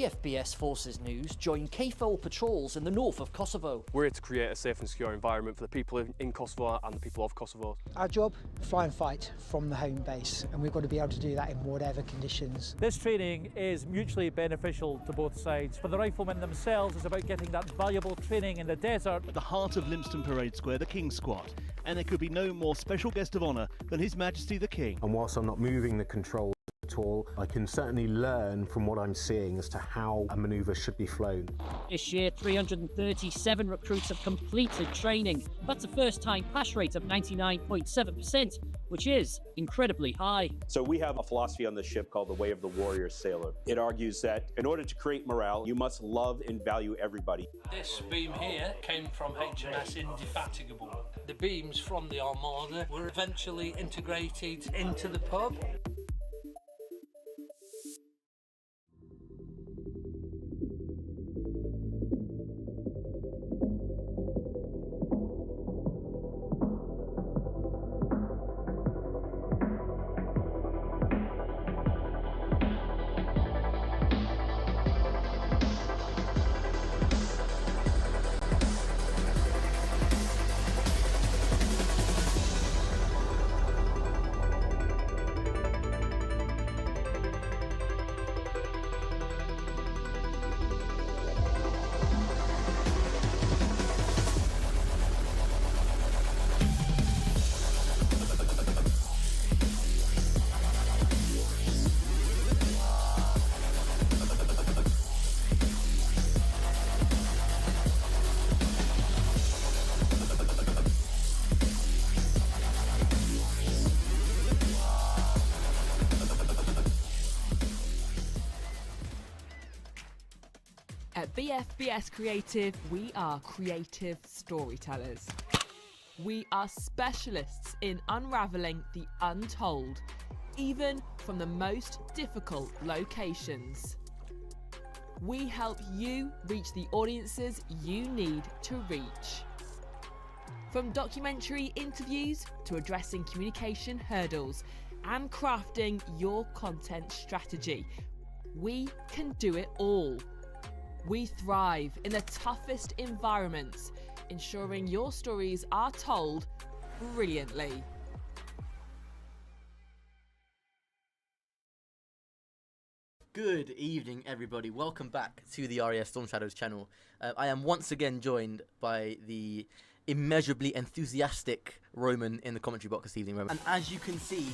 BFBS Forces News, join KFOR patrols in the north of Kosovo. We're here to create a safe and secure environment for the people in Kosovo and the people of Kosovo. Our job, fly and fight from the home base, and we've got to be able to do that in whatever conditions. This training is mutually beneficial to both sides. For the riflemen themselves, it's about getting that valuable training in the desert. At the heart of Lympstone Parade Square, the King's Squad, and there could be no more special guest of honour than His Majesty the King. And whilst I'm not moving the controls at all, I can certainly learn from what I'm seeing as to how a manoeuvre should be flown. This year, 337 recruits have completed training. That's a first-time pass rate of 99.7%, which is incredibly high. So we have a philosophy on this ship called the Way of the Warrior Sailor. It argues that in order to create morale, you must love and value everybody. This beam here came from HMS Indefatigable. The beams from the Armada were eventually integrated into the pub. At BFBS Creative, we are creative storytellers. We are specialists in unravelling the untold, even from the most difficult locations. We help you reach the audiences you need to reach. From documentary interviews to addressing communication hurdles and crafting your content strategy, we can do it all. We thrive in the toughest environments, ensuring your stories are told brilliantly. Good evening, everybody. Welcome back to the RAF Storm Shadows channel. I am once again joined by the immeasurably enthusiastic Roman in the commentary box this evening, Roman. And as you can see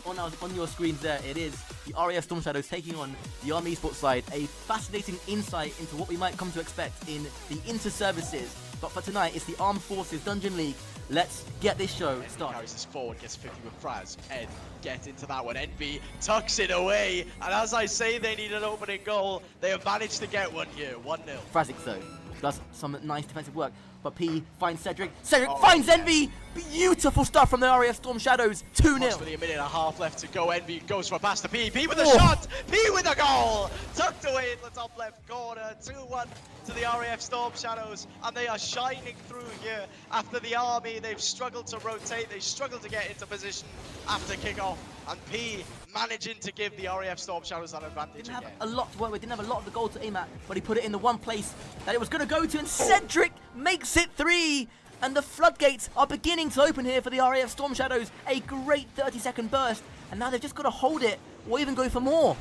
on your screens there, it is the RAF Storm Shadows taking on the Army Esports side. A fascinating insight into what we might come to expect in the inter-services. But for tonight, it's the Armed Forces Dungeon League. Let's get this show started. Carries this forward, gets 50 with Fraz. Ed, get into that one. NB tucks it away. And as I say, they need an opening goal. They have managed to get one here, 1-0. Frazic, though, does some nice defensive work. But P finds Cedric. Cedric finds Envy. Beautiful stuff from the RAF Storm Shadows. 2-0. Approximately a minute and a half left to go. Envy goes for a pass to P. P with a shot. P with a goal. Tucked away in the top left corner. 2-1 to the RAF Storm Shadows. And they are shining through here after the Army. They've struggled to rotate. They struggled to get into position after kickoff. And P managing to give the RAF Storm Shadows that advantage Didn't again. have a lot to work with, didn't have a lot of the goal to aim at, but he put it in the one place that it was going to go to, and Cedric makes it 3! And the floodgates are beginning to open here for the RAF Storm Shadows. A great 30-second burst, and now they've just got to hold it, or even go for more.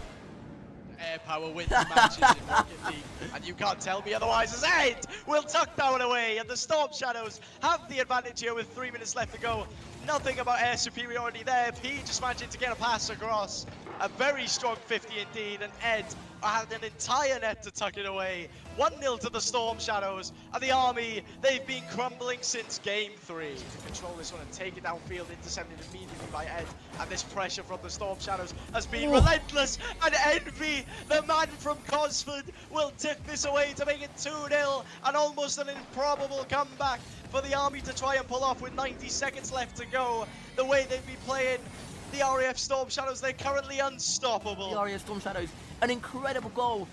Air power wins matches in Rocket League, and you can't tell me otherwise, as Ed will tuck that one away, and the Storm Shadows have the advantage here with 3 minutes left to go. Nothing about air superiority there. P just managing to get a pass across. A very strong 50 indeed, and Ed had an entire net to tuck it away. 1-0 to the Storm Shadows, and the Army, they've been crumbling since game 3. To control this one and take it downfield, intercepted immediately by Ed, and this pressure from the Storm Shadows has been relentless, and Envy, the man from Cosford, will tip this away to make it 2-0, and almost an improbable comeback for the Army to try and pull off with 90 seconds left to go. The way they've been playing, the RAF Storm Shadows, they're currently unstoppable. The RAF Storm Shadows, an incredible goal.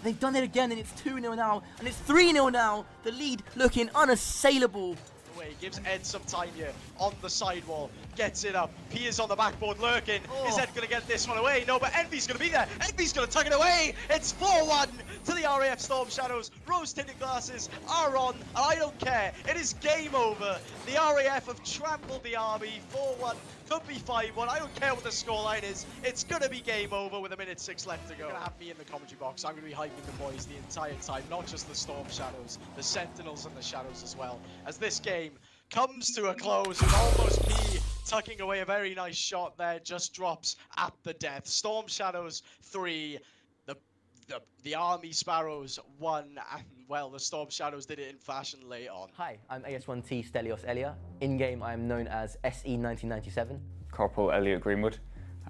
They've done it again, and it's 2-0 now, and it's 3-0 now. The lead looking unassailable. Away, gives Ed some time here on the sidewall, gets it up. P is on the backboard lurking. Is Ed going to get this one away? No, but Envy's going to be there. Envy's going to tuck it away. It's 4-1 to the RAF Storm Shadows. Rose-tinted glasses are on, and I don't care. It is game over. The RAF have trampled the army. 4-1, could be 5-1. I don't care what the scoreline is. It's going to be game over with 1:06 left to go. You're going to have me in the commentary box. I'm going to be hyping the boys the entire time, not just the Storm Shadows, the Sentinels and the Shadows as well. As this game comes to a close with almost P tucking away a very nice shot there, just drops at the death. Storm Shadows 3, the Army Sparrows 1, and well, the Storm Shadows did it in fashion late on. Hi, I'm AS1T Stelios Elia. In-game, I'm known as SE1997. Corporal Elliot Greenwood,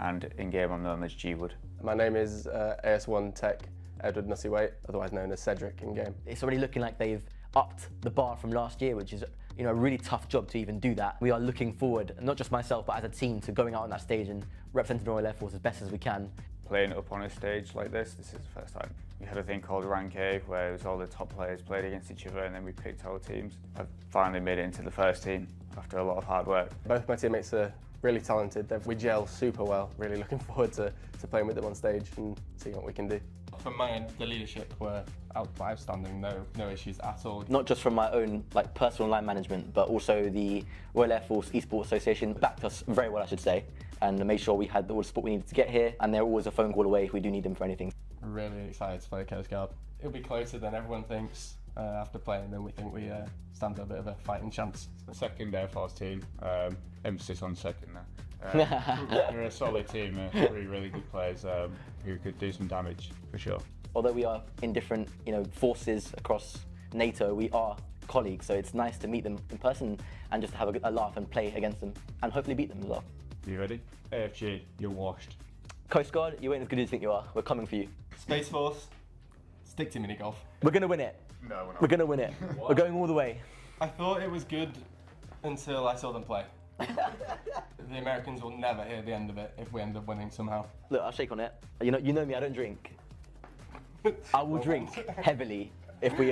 and in-game I'm known as G-Wood. My name is AS1 Tech Edward Nussyweight, otherwise known as Cedric in-game. It's already looking like they've upped the bar from last year, which is a really tough job to even do that. We are looking forward, not just myself, but as a team, to going out on that stage and representing the Royal Air Force as best as we can. Playing up on a stage like this is the first time. We had a thing called Rank A, where it was all the top players played against each other, and then we picked our teams. I've finally made it into the first team after a lot of hard work. Both my teammates are really talented. We gel super well. Really looking forward to playing with them on stage and seeing what we can do. From my end, the leadership were outstanding, no issues at all. Not just from my own personal line management, but also the Royal Air Force Esports Association backed us very well, I should say, and made sure we had all the support we needed to get here, and they're always a phone call away if we do need them for anything. Really excited to play Coast Guard. It'll be closer than everyone thinks after playing them. We think we stand a bit of a fighting chance. The second Air Force team, emphasis on second now. We're a solid team, three really good players who could do some damage for sure. Although we are in different forces across NATO, we are colleagues, so it's nice to meet them in person and just have a laugh and play against them and hopefully beat them as well. You ready? AFG, you're washed. Coast Guard, you ain't as good as you think you are. We're coming for you. Space Force, stick to minigolf. We're going to win it. No, we're not. We're going to win it. We're going all the way. I thought it was good until I saw them play. The Americans will never hear the end of it if we end up winning somehow. Look, I'll shake on it. You know me, I don't drink. I will drink heavily if we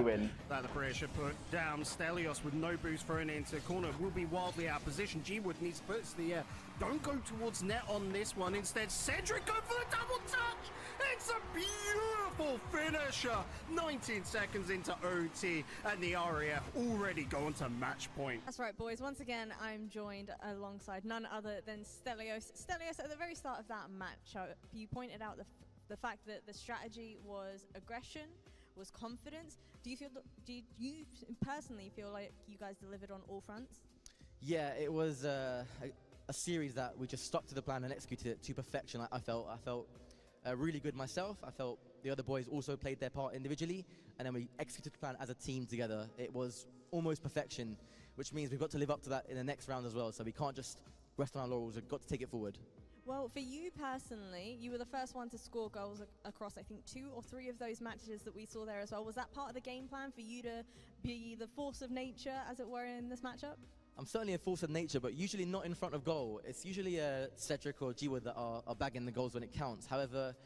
win. That the pressure put down. Stelios with no boost thrown into corner will be wildly out of position. G-Wood needs to put it to the air. Don't go towards net on this one. Instead, Cedric go for the double touch. It's a beautiful finisher. 19 seconds into OT, and the RAF already going to match point. That's right, boys. Once again, I'm joined alongside none other than Stelios. Stelios, at the very start of that match, you pointed out the fact that the strategy was aggression, was confidence. Do you personally feel like you guys delivered on all fronts? Yeah, it was a series that we just stuck to the plan and executed it to perfection. I felt really good myself. I felt the other boys also played their part individually, and then we executed the plan as a team together. It was almost perfection, which means we've got to live up to that in the next round as well. So we can't just rest on our laurels. We've got to take it forward. Well, for you personally, you were the first one to score goals across, I think, 2 or 3 of those matches that we saw there as well. Was that part of the game plan for you to be the force of nature, as it were, in this matchup? I'm certainly a force of nature, but usually not in front of goal. It's usually Cedric or G-Wood that are bagging the goals when it counts. However,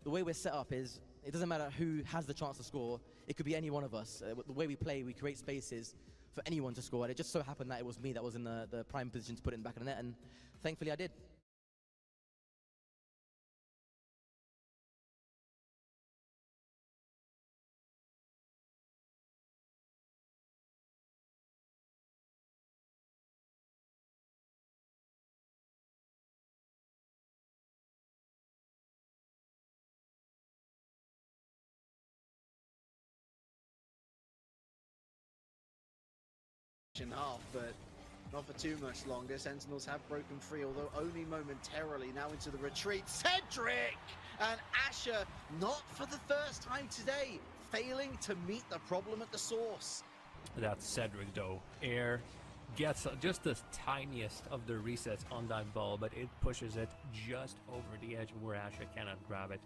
the way we're set up is it doesn't matter who has the chance to score. It could be any one of us. The way we play, we create spaces for anyone to score. And it just so happened that it was me that was in the prime position to put it in the back of the net, and thankfully I did. Half, but not for too much longer. Sentinels have broken free, although only momentarily. Now into the retreat, Cedric and Asher, not for the first time today, failing to meet the problem at the source. That's Cedric though. Air gets just the tiniest of the resets on that ball, but it pushes it just over the edge where Asher cannot grab it.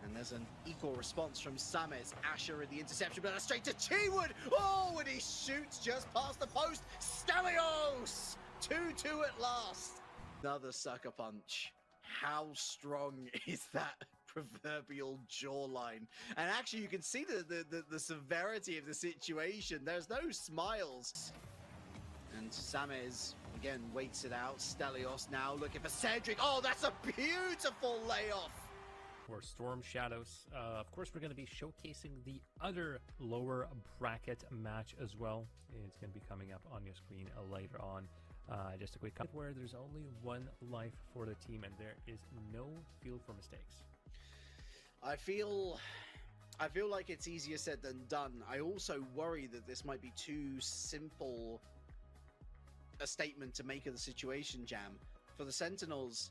And there's an equal response from Samet. Asher at the interception, but straight to G-Wood. Oh, and he shoots just past the post. Stelios! 2-2 at last. Another sucker punch. How strong is that proverbial jawline? And actually, you can see the severity of the situation. There's no smiles. And Samet again waits it out. Stelios now looking for Cedric. Oh, that's a beautiful layoff. or Storm Shadows. Of course, we're going to be showcasing the other lower bracket match as well. It's going to be coming up on your screen later on. Just a quick comment where there's only one life for the team and there is no field for mistakes. I feel like it's easier said than done. I also worry that this might be too simple a statement to make of the situation, Jam. For the Sentinels,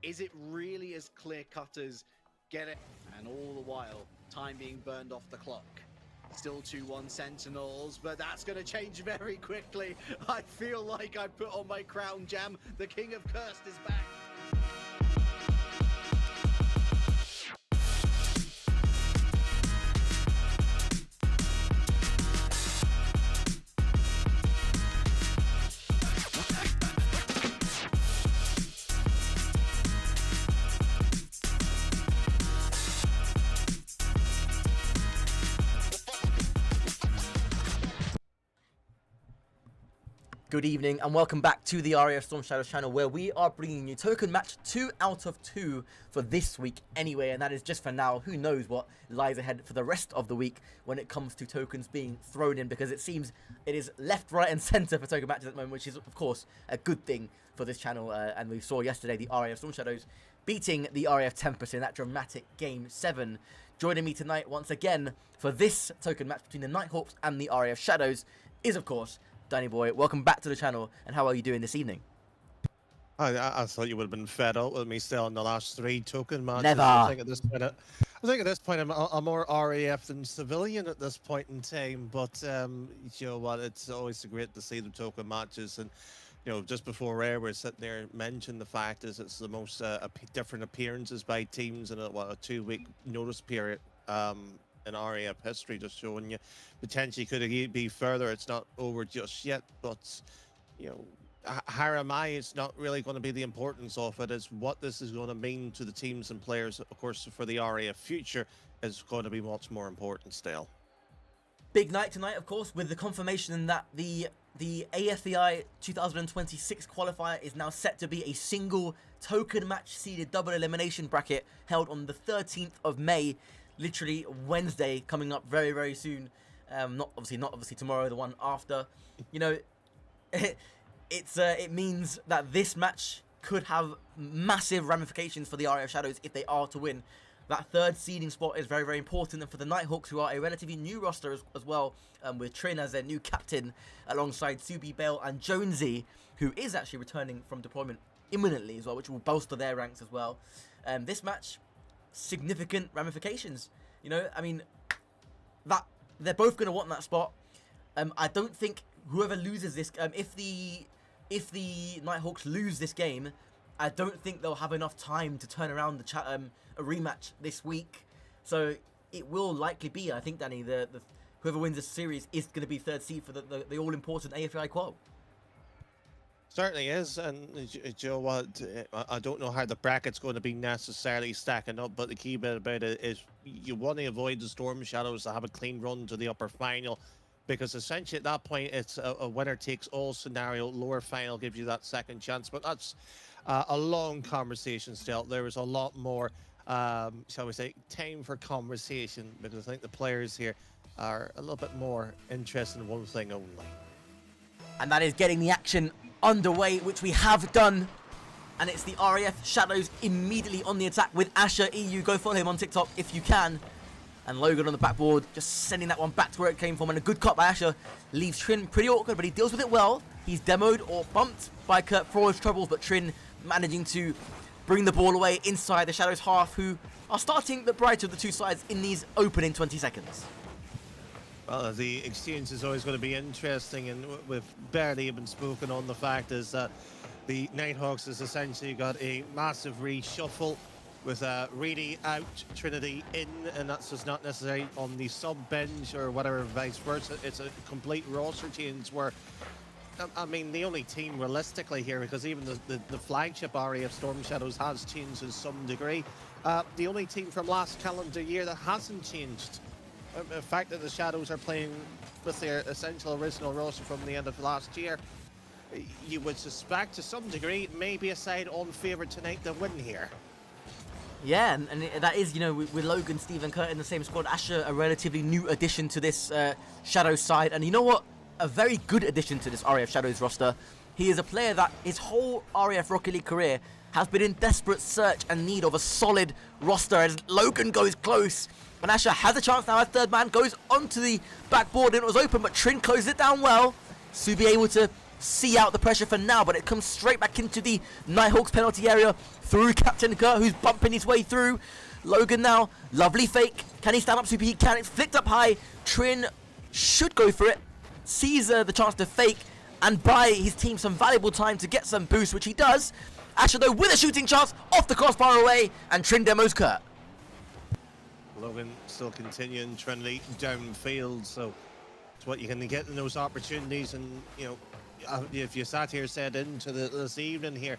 is it really as clear-cut as get it? And all the while, time being burned off the clock. Still 2-1 Sentinels, but that's going to change very quickly. I feel like I put on my crown, Jam. The King of Cursed is back. Good evening and welcome back to the RAF Storm Shadows channel, where we are bringing you token match 2 out of 2 for this week anyway, and that is just for now. Who knows what lies ahead for the rest of the week when it comes to tokens being thrown in, because it seems it is left, right and centre for token matches at the moment, which is of course a good thing for this channel. And we saw yesterday the RAF Storm Shadows beating the RAF Tempest in that dramatic Game 7. Joining me tonight once again for this token match between the Nighthawks and the RAF Shadows is of course Danny Boy. Welcome back to the channel, and how are you doing this evening? I thought you would have been fed up with me still in the last 3 token matches. Never. I think at this point I'm more RAF than civilian at this point in time. But you know what? It's always great to see the token matches. And you know, just before Ray was sitting there mentioned the fact is it's the most different appearances by teams in a 2-week notice period. In RAF history, just showing you potentially could it be further. It's not over just yet, but you know, how am I? It's not really going to be the importance of it. It's what this is going to mean to the teams and players, of course, for the RAF future is going to be much more important still. Big night tonight, of course, with the confirmation that the AFEI 2026 qualifier is now set to be a single token match seeded double elimination bracket held on the 13th of May. Literally Wednesday, coming up very, very soon. Not obviously tomorrow, the one after. You know, it means that this match could have massive ramifications for the RAF Shadows if they are to win. That third seeding spot is very, very important, and for the Nighthawks, who are a relatively new roster as well, with Trin as their new captain, alongside Subi, Bale, and Jonesy, who is actually returning from deployment imminently as well, which will bolster their ranks as well. This match, significant ramifications. You know, I mean, that they're both going to want that spot. I don't think whoever loses this, if the Nighthawks lose this game, I don't think they'll have enough time to turn around a rematch this week. So it will likely be, I think, Danny, the whoever wins this series is going to be third seed for the all-important AFI qual. Certainly is, and you know what, I don't know how the bracket's going to be necessarily stacking up, but the key bit about it is you want to avoid the Storm Shadows to have a clean run to the upper final, because essentially at that point it's a winner-takes-all scenario. Lower final gives you that second chance, but that's a long conversation still. There is a lot more, shall we say, time for conversation, because I think the players here are a little bit more interested in one thing only. And that is getting the action underway, which we have done, and it's the RAF Shadows immediately on the attack with Asher EU. Go follow him on TikTok if you can. And Logan on the backboard, just sending that one back to where it came from, and a good cut by Asher leaves Trin pretty awkward, but he deals with it well. He's demoed or bumped by Kurt Freud's troubles, but Trin managing to bring the ball away inside the Shadows half, who are starting the brighter of the two sides in these opening 20 seconds. Well, the exchange is always going to be interesting, and we've barely even spoken on the fact is that the Nighthawks has essentially got a massive reshuffle with Reedy out, Trinity in, and that's just not necessarily on the sub bench or whatever, vice versa. It's a complete roster change where, I mean, the only team realistically here, because even the flagship RAF Storm Shadows has changed to some degree, the only team from last calendar year that hasn't changed. The fact that the Shadows are playing with their essential original roster from the end of last year, you would suspect to some degree maybe a side on favourite tonight to win here. Yeah, and that is, you know, with Logan, Steve and Kurt in the same squad, Asher, a relatively new addition to this Shadows side. And you know what? A very good addition to this RAF Shadows roster. He is a player that his whole RAF Rocket League career has been in desperate search and need of a solid roster. As Logan goes close, and Asher has a chance now as third man, goes onto the backboard, and it was open, but Trin closed it down well. Subi able to see out the pressure for now, but it comes straight back into the Nighthawks penalty area through Captain Kurt, who's bumping his way through. Logan now, lovely fake. Can he stand up? Subi, he can. It's flicked up high. Trin should go for it. Sees the chance to fake and buy his team some valuable time to get some boost, which he does. Asher, though, with a shooting chance, off the crossbar away, and Trin demos Kurt. Logan still continuing Trinity downfield, so it's what you can get in those opportunities. And, you know, if you sat here said into this evening here,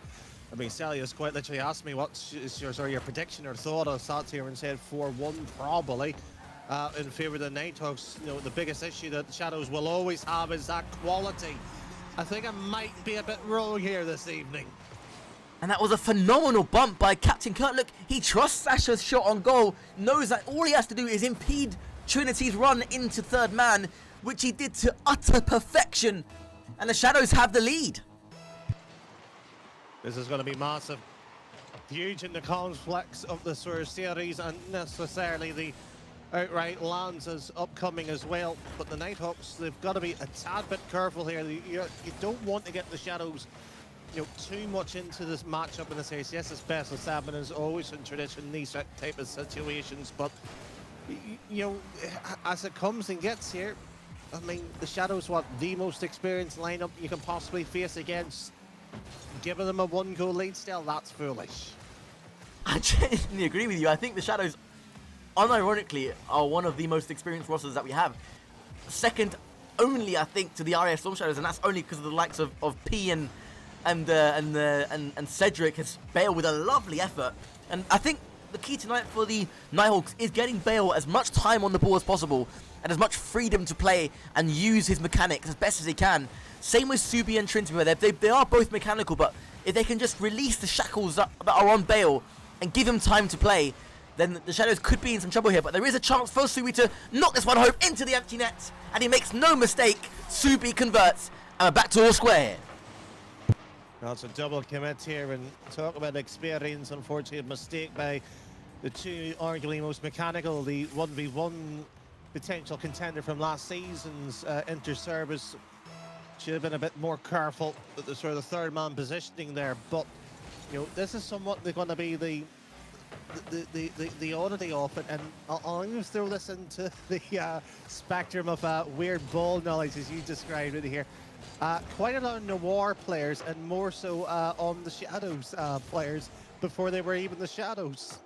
I mean, Stelios quite literally asked me what's your prediction or thought. I sat here and said 4-1 probably in favour of the Nighthawks. You know, the biggest issue that Shadows will always have is that quality. I think I might be a bit wrong here this evening. And that was a phenomenal bump by Captain Kurt. Look, he trusts Asher's shot on goal, knows that all he has to do is impede Trinity's run into third man, which he did to utter perfection. And the Shadows have the lead. This is going to be massive. Huge in the complex of the sort of series, and necessarily the outright lands as upcoming as well. But the Nighthawks, they've got to be a tad bit careful here. You don't want to get the Shadows, you know, too much into this matchup in the series. Yes, it's best of 7 is always in tradition in these type of situations, but you know, as it comes and gets here, I mean, the Shadows, what, the most experienced lineup you can possibly face against. Giving them a 1-goal lead still, that's foolish. I genuinely agree with you. I think the Shadows, unironically, are one of the most experienced rosters that we have. Second only, I think, to the RAF Storm Shadows, and that's only because of the likes of P and Cedric has Bale with a lovely effort. And I think the key tonight for the Nighthawks is getting Bale as much time on the ball as possible and as much freedom to play and use his mechanics as best as he can. Same with Subi and Trin. They are both mechanical, but if they can just release the shackles that are on Bale and give him time to play, then the Shadows could be in some trouble here. But there is a chance for Subi to knock this one home into the empty net, and he makes no mistake. Subi converts, and we're back to all square here. Well, it's a double commit here, and talk about experience. Unfortunately, a mistake by the two arguably most mechanical, the 1v1 potential contender from last season's inter-service. Should have been a bit more careful with the sort of the third man positioning there, but you know, this is somewhat going to be the oddity of it, and I'll just throw this into the spectrum of weird ball knowledge as you described it here. Quite a lot of Noir players, and more so on the Shadows players before they were even the Shadows.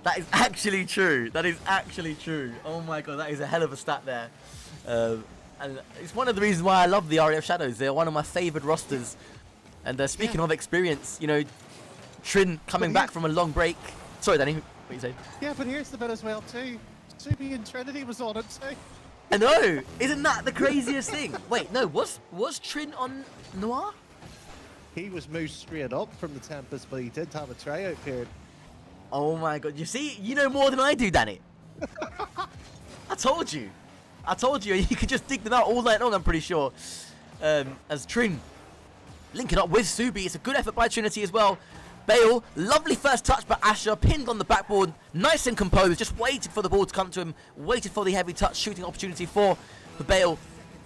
That is actually true. That is actually true. Oh my god, that is a hell of a stat there. And it's one of the reasons why I love the RAF Shadows. They're one of my favoured rosters. And speaking of experience, you know, Trin coming back from a long break. Sorry, Danny, what you say? Yeah, but here's the bit as well too. Subi and Trinity was on it too. I know. Isn't that the craziest thing? Wait, no, was Trin on Noir? He was moved straight up from the Tempest, but he did have a tryout period. Oh my god, you see, you know more than I do, Danny. I told you. You could just dig them out all night long, I'm pretty sure. As Trin linking up with Subi. It's a good effort by Trinity as well. Bale, lovely first touch, but Asher pinned on the backboard, nice and composed, just waited for the ball to come to him, waited for the heavy touch shooting opportunity for Bale.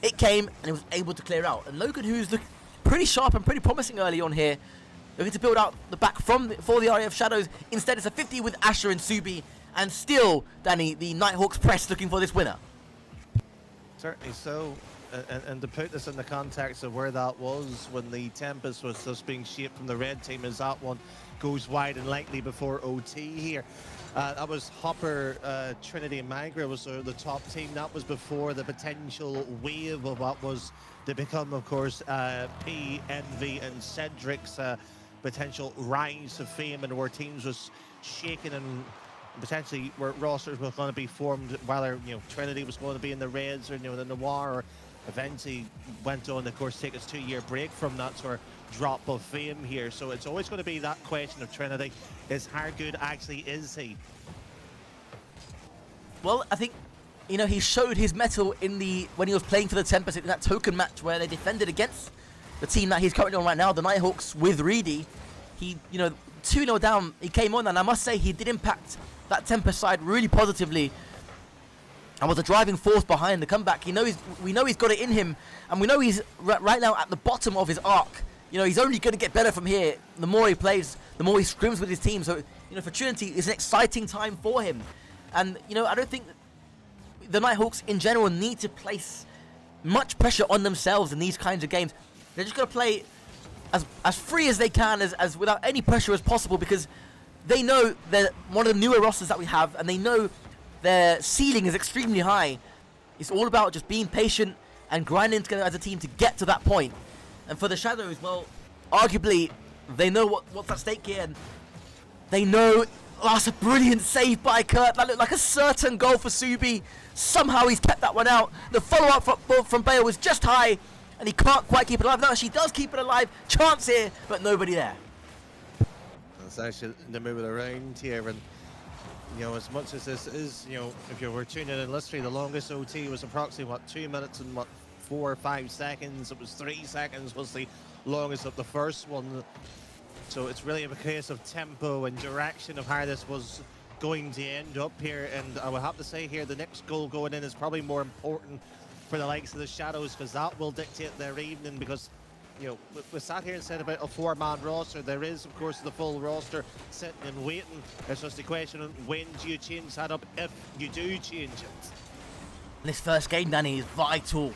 It came, and he was able to clear out. And Logan, who's looking pretty sharp and pretty promising early on here, looking to build out the back for the RAF Shadows. Instead, it's a 50 with Asher and Subi, and still, Danny, the Nighthawks press looking for this winner. Certainly so. And to put this in the context of where that was when the Tempest was just being shaped from the red team, as that one goes wide and likely before OT here. That was Hopper, Trinity and Migra was the top team. That was before the potential wave of what was to become, of course, P, Envy and Cedric's potential rise to fame, and where teams was shaking and potentially where rosters were going to be formed, whether, you know, Trinity was going to be in the Reds or, you know, the Noir, or eventually went on, of course, take its 2-year break from that. So drop of fame here. So it's always going to be that question of Trinity, is how good actually is he? Well, I think, you know, he showed his mettle in when he was playing for the 10% in that token match where they defended against the team that he's currently on right now, the Nighthawks with Reedy. He, you know, 2-0 down, he came on, and I must say he did impact that Tempest side really positively and was a driving force behind the comeback. We know he's got it in him, and we know he's right now at the bottom of his arc. You know, he's only going to get better from here. The more he plays, the more he scrims with his team. So, you know, for Trinity, it's an exciting time for him. And, you know, I don't think the Nighthawks in general need to place much pressure on themselves in these kinds of games. They're just going to play as free as they can, as without any pressure as possible, because they know they're one of the newer rosters that we have, and they know their ceiling is extremely high. It's all about just being patient and grinding together as a team to get to that point. And for the Shadows, well, arguably, they know what's at stake here, and they know. Oh, that's a brilliant save by Kurt. That looked like a certain goal for Subi. Somehow he's kept that one out. The follow-up from Bale was just high, and he can't quite keep it alive. No, she does keep it alive. Chance here, but nobody there. It's actually the moving around here, and you know, as much as this is, you know, if you were tuning in history, the longest OT was approximately 2 minutes and 4 or 5 seconds. It was 3 seconds was the longest of the first one. So it's really a case of tempo and direction of how this was going to end up here. And I would have to say here, the next goal going in is probably more important for the likes of the Shadows, because that will dictate their evening. Because, you know, we sat here and said about a 4-man roster. There is, of course, the full roster sitting and waiting. It's just a question of when do you change that up, if you do change it. This first game, Danny, is vital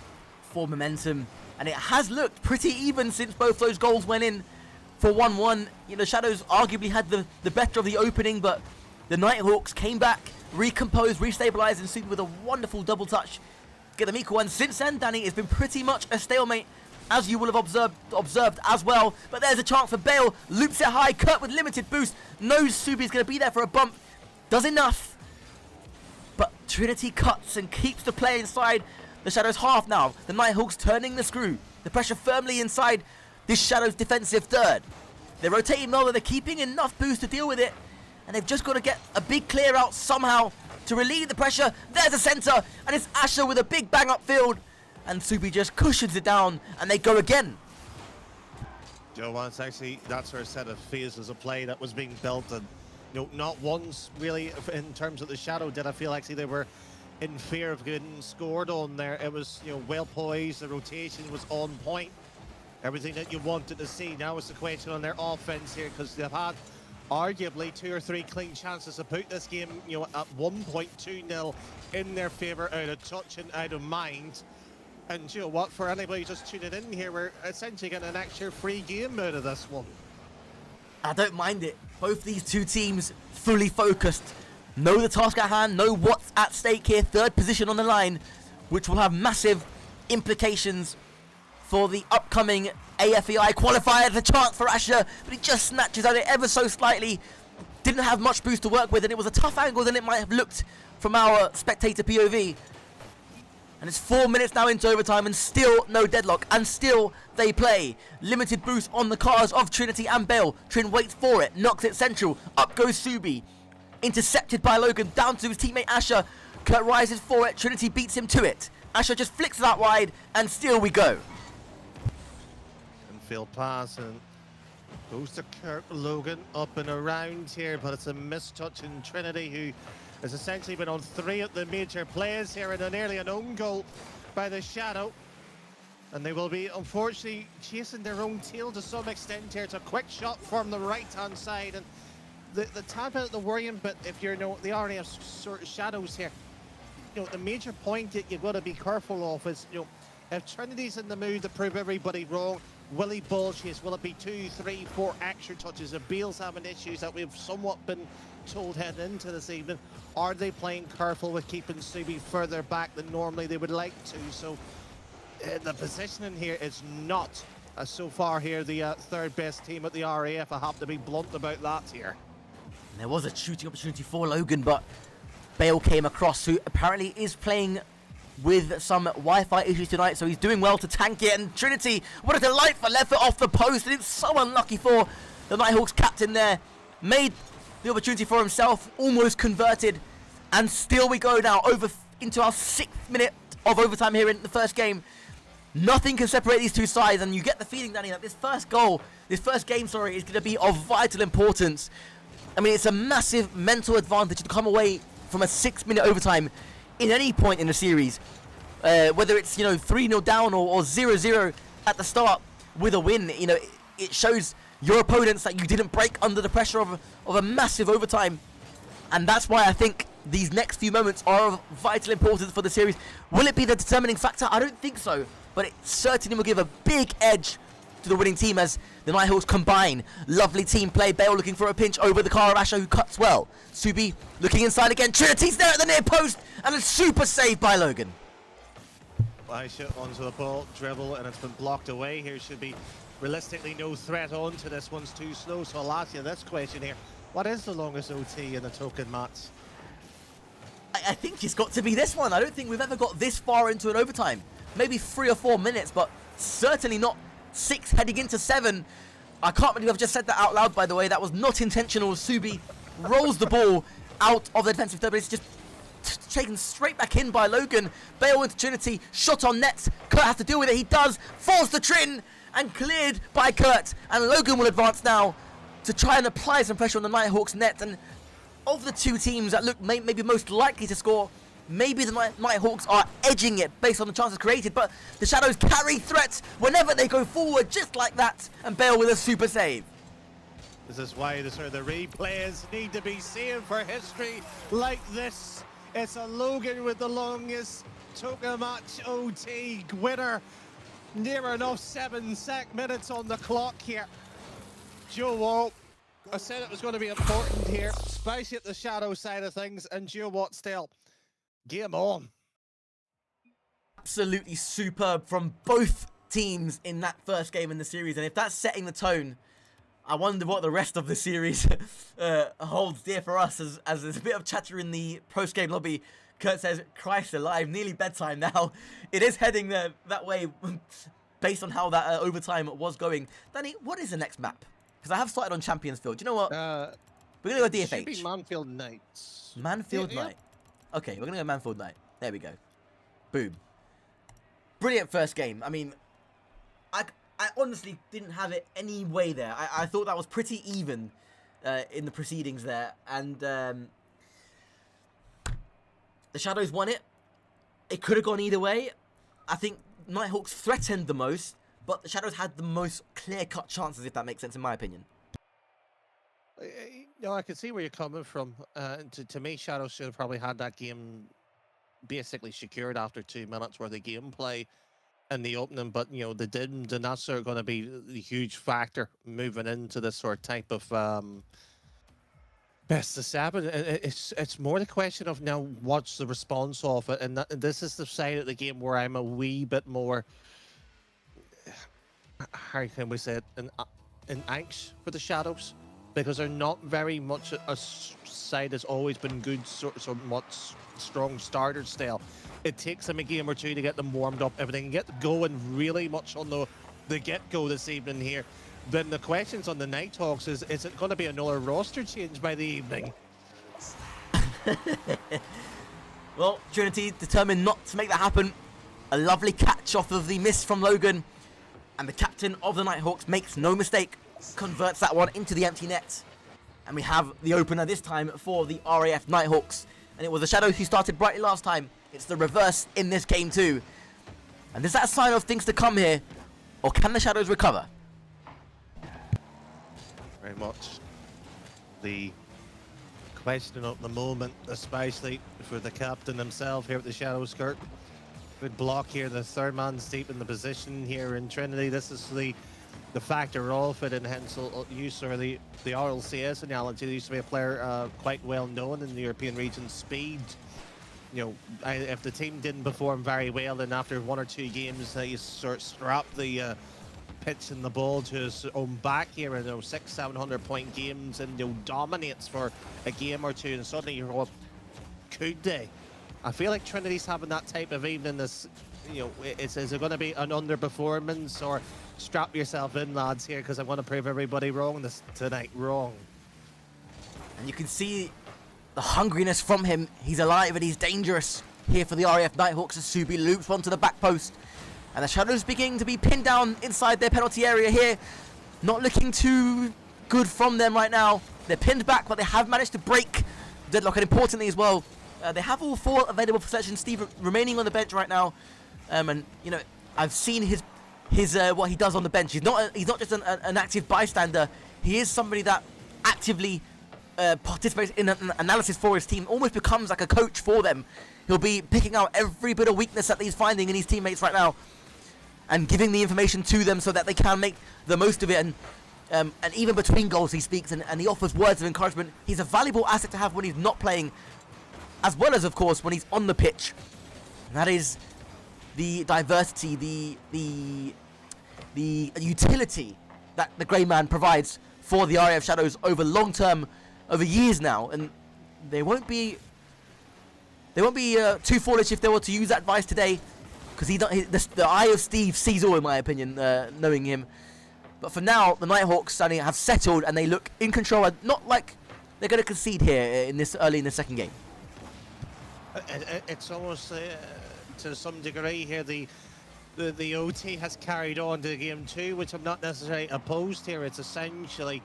for momentum. And it has looked pretty even since both those goals went in. For 1-1, you know, Shadows arguably had the better of the opening, but the Nighthawks came back, recomposed, restabilized, and suited with a wonderful double touch. Get them equal, and since then, Danny, it's been pretty much a stalemate, as you will have observed as well. But there's a chance for Bale, loops it high, Kurt with limited boost, knows Subi's going to be there for a bump, does enough. But Trinity cuts and keeps the play inside the Shadows' half now. The Nighthawks turning the screw, the pressure firmly inside this Shadows defensive third. They're rotating well, they're keeping enough boost to deal with it, and they've just got to get a big clear out somehow to relieve the pressure. There's a centre, and it's Asher with a big bang upfield, and Subi just cushions it down, and they go again. Joe wants actually, that's her set of phases of play that was being built, and you know, not once really in terms of the Shadow did I feel actually they were in fear of getting scored on there. It was, you know, well poised, the rotation was on point. Everything that you wanted to see. Now it's the question on their offense here, because they've had arguably 2 or 3 clean chances to put this game, you know, at 1.2-0 in their favour, out of touch and out of mind. And you know what, for anybody just tuning in here, we're essentially getting an extra free game out of this one. I don't mind it. Both these two teams fully focused, know the task at hand, know what's at stake here. Third position on the line, which will have massive implications for the upcoming AFEI qualifier. The chance for Asher, but he just snatches at it ever so slightly. Didn't have much boost to work with, and it was a tough angle than it might have looked from our spectator POV. And it's 4 minutes now into overtime, and still no deadlock, and still they play. Limited boost on the cars of Trinity and Bale. Trin waits for it, knocks it central. Up goes Subi. Intercepted by Logan, down to his teammate Asher. Kurt rises for it, Trinity beats him to it. Asher just flicks it out wide, and still we go. Field pass and goes to Kirk Logan up and around here, but it's a mistouch in Trinity, who has essentially been on 3 of the major plays here, and nearly an own goal by the Shadow. And they will be unfortunately chasing their own tail to some extent here. It's a quick shot from the right hand side, and the tad bit, the worrying bit, if you're, you know, the RAF sort of Shadows here, you know, the major point that you've got to be careful of is, you know, if Trinity's in the mood to prove everybody wrong, will he ball chase? Will it be 2, 3, 4 extra touches? If Bale's having issues that we've somewhat been told heading into this evening, are they playing careful with keeping Subi further back than normally they would like to? So the positioning here is not, so far here, the third best team at the RAF. I have to be blunt about that here. And there was a shooting opportunity for Logan, but Bale came across, who apparently is playing with some Wi-Fi issues tonight, so he's doing well to tank it. And Trinity, what a delightful effort off the post, and it's so unlucky for the Nighthawks captain there. Made the opportunity for himself, almost converted, and still we go now over into our 6th minute of overtime here in the first game. Nothing can separate these two sides, and you get the feeling, Danny, that this first game, is going to be of vital importance. I mean, it's a massive mental advantage to come away from a 6-minute overtime in any point in the series, whether it's 3-0 down or 0-0 at the start with a win. It shows your opponents that you didn't break under the pressure of a massive overtime, and that's why I think these next few moments are of vital importance for the series. Will it be the determining factor? I don't think so, but it certainly will give a big edge to the winning team as the Nighthawks combine. Lovely team play. Bale looking for a pinch over the car of Asher, who cuts well. Subi looking inside again. Trinity's there at the near post, and a super save by Logan. Asher onto the ball, dribble, and it's been blocked away. Here should be realistically no threat onto this. One's too slow, so I'll ask you this question here. What is the longest OT in the token match? I think it's got to be this one. I don't think we've ever got this far into an overtime. Maybe 3 or 4 minutes, but certainly not 6 heading into 7. I can't believe I've just said that out loud, by the way. That was not intentional. Subi rolls the ball out of the defensive third, but it's just taken straight back in by Logan. Bale into Trinity, shot on net. Kurt has to deal with it. He does. Falls to Trin and cleared by Kurt. And Logan will advance now to try and apply some pressure on the Nighthawks net. And of the two teams that look maybe most likely to score, maybe the Nighthawks are edging it based on the chances created, but the Shadows carry threats whenever they go forward, just like that, and Bale with a super save. This is why the replays need to be saved for history like this. It's a Logan with the longest token match OT winner. Near enough 7 minutes on the clock here. Joe Wall, I said it was going to be important here, especially at the Shadow side of things, and Joe Watt still. Game on. Absolutely superb from both teams in that first game in the series, and if that's setting the tone, I wonder what the rest of the series holds dear for us, as there's a bit of chatter in the post-game lobby. Kurt says, Christ alive, nearly bedtime now. It is heading that way based on how that overtime was going. Danny, what is the next map? Because I have started on Champions Field. Do you know what? We're going to go DFH. Should be Manfield Knights. Manfield Knight. Okay, we're going to go Manfield Knight. There we go. Boom. Brilliant first game. I mean, I honestly didn't have it any way there. I thought that was pretty even in the proceedings there. And the Shadows won it. It could have gone either way. I think Nighthawks threatened the most, but the Shadows had the most clear-cut chances, if that makes sense, in my opinion. I can see where you're coming from. To me, Shadows should have probably had that game basically secured after 2 minutes worth of gameplay in the opening, but they didn't, and that's sort of going to be the huge factor moving into this sort of type of best of 7. It's more the question of now what's the response of it, and this is the side of the game where I'm a wee bit more, how can we say it, in anxious for the Shadows, because they're not very much a side that's always been good, somewhat strong starter style. It takes them a game or two to get them warmed up. If they can get going really much on the get-go this evening here, then the questions on the Nighthawks is it going to be another roster change by the evening? Well, Trinity determined not to make that happen. A lovely catch off of the miss from Logan, and the captain of the Nighthawks makes no mistake, converts that one into the empty net. And we have the opener this time for the RAF Nighthawks. And it was the Shadows who started brightly last time. It's the reverse in this game too. And is that a sign of things to come here? Or can the Shadows recover? Very much the question at the moment, especially for the captain himself here at the Shadows. Kurt, good block here. The third man's deep in the position here in Trinity. This is the factor of it, and hence use or the RLCS analogy. There used to be a player quite well known in the European region, Speed. If the team didn't perform very well, then after 1 or 2 games, you sort of strap the pitch and the ball to his own back here in 600-700 point games, and dominates for a game or two, and suddenly you're all, could they? I feel like Trinity's having that type of evening. This, you know, is it going to be an underperformance, or strap yourself in, lads, here, because I want to prove everybody wrong this tonight. Wrong. And you can see the hungriness from him. He's alive and he's dangerous here for the RAF Nighthawks as Subi loops onto the back post. And the Shadows beginning to be pinned down inside their penalty area here. Not looking too good from them right now. They're pinned back, but they have managed to break deadlock, and importantly as well, they have all 4 available for selection. Steve remaining on the bench right now, and you know, I've seen his what he does on the bench. He's not just an active bystander. He is somebody that actively participates in an analysis for his team. Almost becomes like a coach for them. He'll be picking out every bit of weakness that he's finding in his teammates right now, and giving the information to them so that they can make the most of it. And even between goals he speaks, and he offers words of encouragement. He's a valuable asset to have when he's not playing, as well as, of course, when he's on the pitch. And that is the diversity, the utility that the Grey Man provides for the RAF Shadows over long term, over years now. And they won't be too foolish if they were to use that advice today, because the eye of Steve sees all, in my opinion, knowing him. But for now, the Nighthawks have settled, and they look in control. Not like they're going to concede here early in the second game. It's almost to some degree here the OT has carried on to game 2, which I'm not necessarily opposed here. It's essentially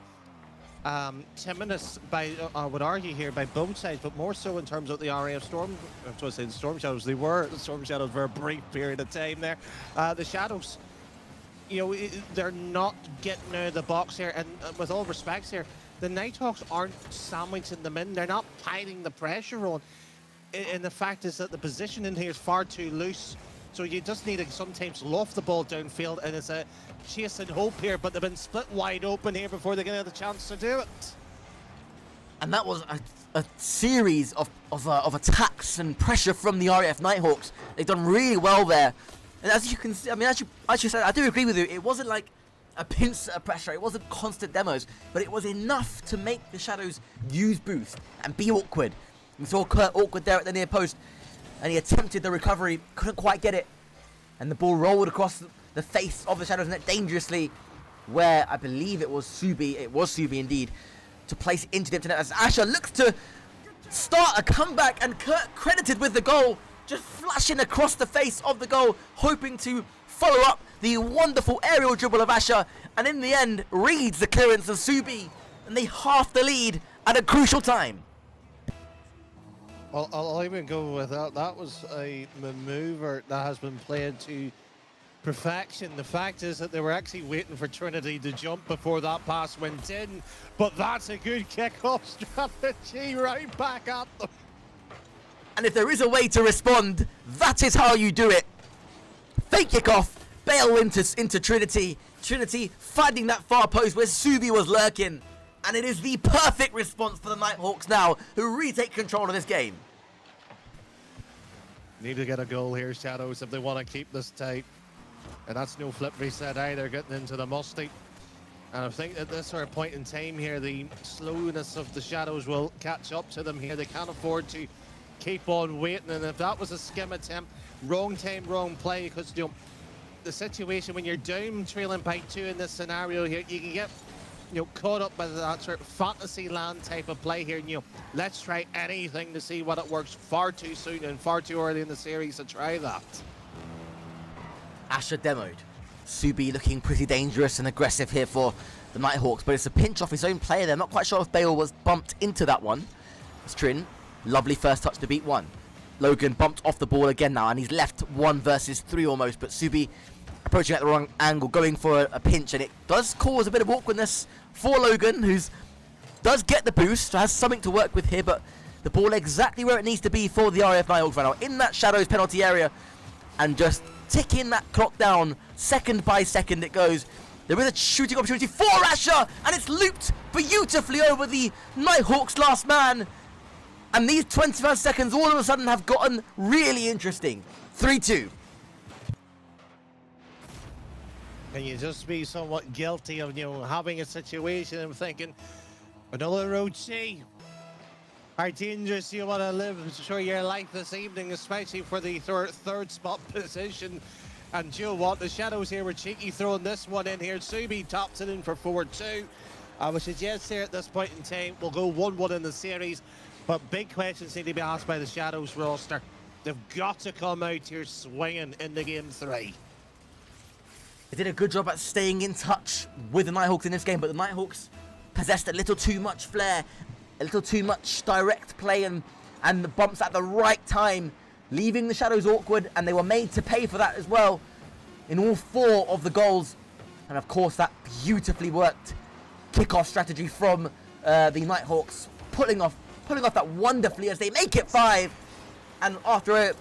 10 minutes by, I would argue here, by both sides, but more so in terms of the RAF Storm. I was going to say the Storm Shadows. They were the Storm Shadows for a brief period of time there. The Shadows, you know, they're not getting out of the box here, and with all respects here, the Nighthawks aren't sandwiching them in. They're not piling the pressure on. And the fact is that the position in here is far too loose, so you just need to sometimes loft the ball downfield, and it's a chase and hope here, but they've been split wide open here before they get the chance to do it. And that was a series of attacks and pressure from the RAF Nighthawks. They've done really well there. And as you can see, I mean, as you said, I do agree with you. It wasn't like a pinch of pressure. It wasn't constant demos, but it was enough to make the Shadows use boost and be awkward. We saw Kurt awkward there at the near post, and he attempted the recovery, couldn't quite get it, and the ball rolled across the face of the Shadows net dangerously, where I believe it was Subi indeed, to place into the empty net as Asher looks to start a comeback, and Kurt credited with the goal, just flashing across the face of the goal, hoping to follow up the wonderful aerial dribble of Asher, and in the end reads the clearance of Subi, and they half the lead at a crucial time. Well, I'll even go with that. That was a maneuver that has been played to perfection. The fact is that they were actually waiting for Trinity to jump before that pass went in, but that's a good kick-off strategy right back at them. And if there is a way to respond, that is how you do it. Fake kick-off, bail into Trinity. Trinity finding that far post where Subi was lurking. And it is the perfect response for the Nighthawks now, who retake control of this game. Need to get a goal here, Shadows, if they want to keep this tight. And that's no flip reset either, getting into the musty. And I think at this sort of point in time here, the slowness of the Shadows will catch up to them here. They can't afford to keep on waiting. And if that was a skim attempt, wrong time, wrong play, because, you know, the situation when you're down trailing by 2 in this scenario here, you can get, you know, caught up by that sort of fantasy land type of play here. And, you know, let's try anything to see what it works. Far too soon and far too early in the series to try that. Asher demoed. Subi looking pretty dangerous and aggressive here for the Nighthawks, but it's a pinch off his own player there. Not quite sure if Bale was bumped into that one. It's Trin. Lovely first touch to beat one. Logan bumped off the ball again now, and he's left 1 versus 3 almost, but Subi approaching at the wrong angle, going for a pinch, and it does cause a bit of awkwardness for Logan, who does get the boost, has something to work with here, but the ball exactly where it needs to be for the RAF Nighthawks right now, in that Shadows penalty area, and just ticking that clock down, second by second it goes. There is a shooting opportunity for Asher, and it's looped beautifully over the Nighthawks last man, and these 25 seconds all of a sudden have gotten really interesting. 3-2. Can you just be somewhat guilty of, you know, having a situation and thinking, another OT? how dangerous you want to live through your life this evening, especially for the third spot position. And you know what? The Shadows here were cheeky throwing this one in here. Subi tops it in for 4-2. I would suggest here at this point in time, we'll go 1-1 in the series. But big questions need to be asked by the Shadows roster. They've got to come out here swinging in the game 3. They did a good job at staying in touch with the Nighthawks in this game, but the Nighthawks possessed a little too much flair, a little too much direct play and the bumps at the right time, leaving the Shadows awkward, and they were made to pay for that as well in all 4 of the goals. And of course that beautifully worked kickoff strategy from the Nighthawks, pulling off that wonderfully as they make it 5. And after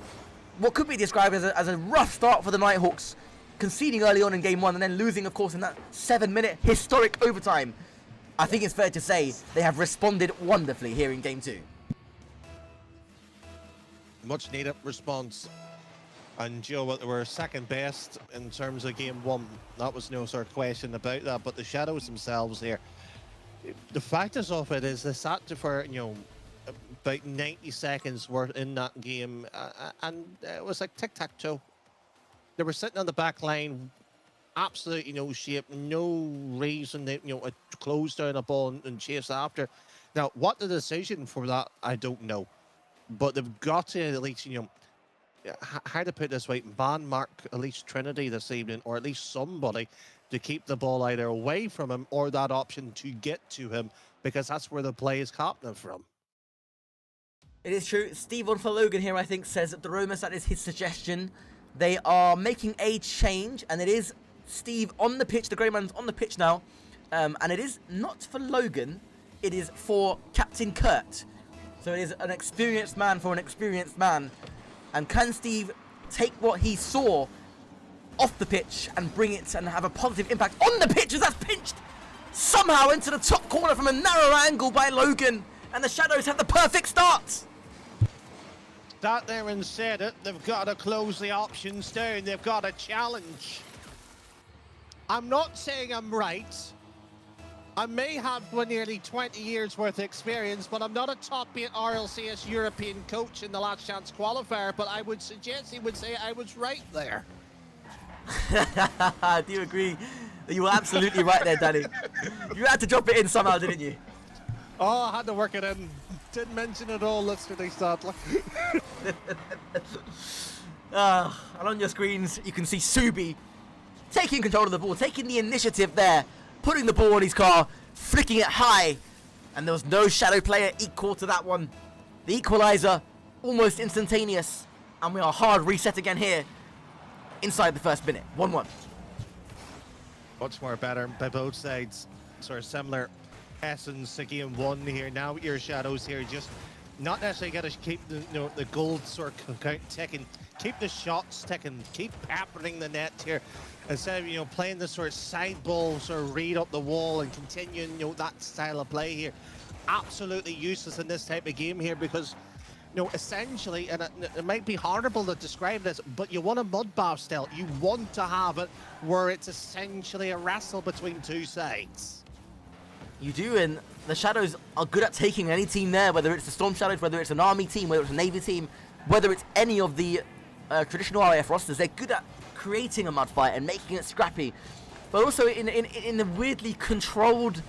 what could be described as a rough start for the Nighthawks, conceding early on in game 1 and then losing, of course, in that 7-minute historic overtime, I think it's fair to say they have responded wonderfully here in game 2. Much needed response. And you know what, they were second best in terms of game 1. That was no sort of question about that. But the Shadows themselves here, the fact of it is they sat for, about 90 seconds worth in that game, and it was like tic-tac-toe. They were sitting on the back line, absolutely no shape, no reason that, to close down a ball and chase after. Now, what the decision for that, I don't know. But they've got to at least, how to put it this way, man mark at least Trinity this evening, or at least somebody to keep the ball either away from him or that option to get to him, because that's where the play is happening from. It is true. Steve on for Logan here, I think, says that Doromus, that is his suggestion. They are making a change, and it is Steve on the pitch. The Grey Man's on the pitch now. And it is not for Logan. It is for Captain Kurt. So it is an experienced man for an experienced man. And can Steve take what he saw off the pitch and bring it and have a positive impact on the pitch as that's pinched somehow into the top corner from a narrow angle by Logan. And the Shadows have the perfect start. Sat there and said it. They've got to close the options down. They've got to challenge. I'm not saying I'm right. I may have nearly 20 years worth of experience, but I'm not a top 8 RLCS European coach in the last chance qualifier, but I would suggest he would say I was right there. Do you agree? You were absolutely right there, Danny. You had to drop it in somehow, didn't you? Oh, I had to work it in. Didn't mention it all yesterday, sadly. And on your screens, you can see Subi taking control of the ball, taking the initiative there, putting the ball in his car, flicking it high. And there was no Shadow player equal to that one. The equalizer, almost instantaneous. And we are hard reset again here inside the first minute. 1-1. Much more better by both sides. Sort of similar essence to game 1 here. Now your Shadows here just not necessarily got to keep the gold sort of count ticking, keep the shots ticking, keep peppering the net here instead of playing this sort of side ball sort of read up the wall and continuing that style of play here. Absolutely useless in this type of game here, because essentially, and it might be horrible to describe this, but you want a mud bath style. You want to have it where it's essentially a wrestle between two sides. You do, and the Shadows are good at taking any team there, whether it's the Storm Shadows, whether it's an Army team, whether it's a Navy team, whether it's any of the traditional RAF rosters. They're good at creating a mud fight and making it scrappy, but also in a weirdly controlled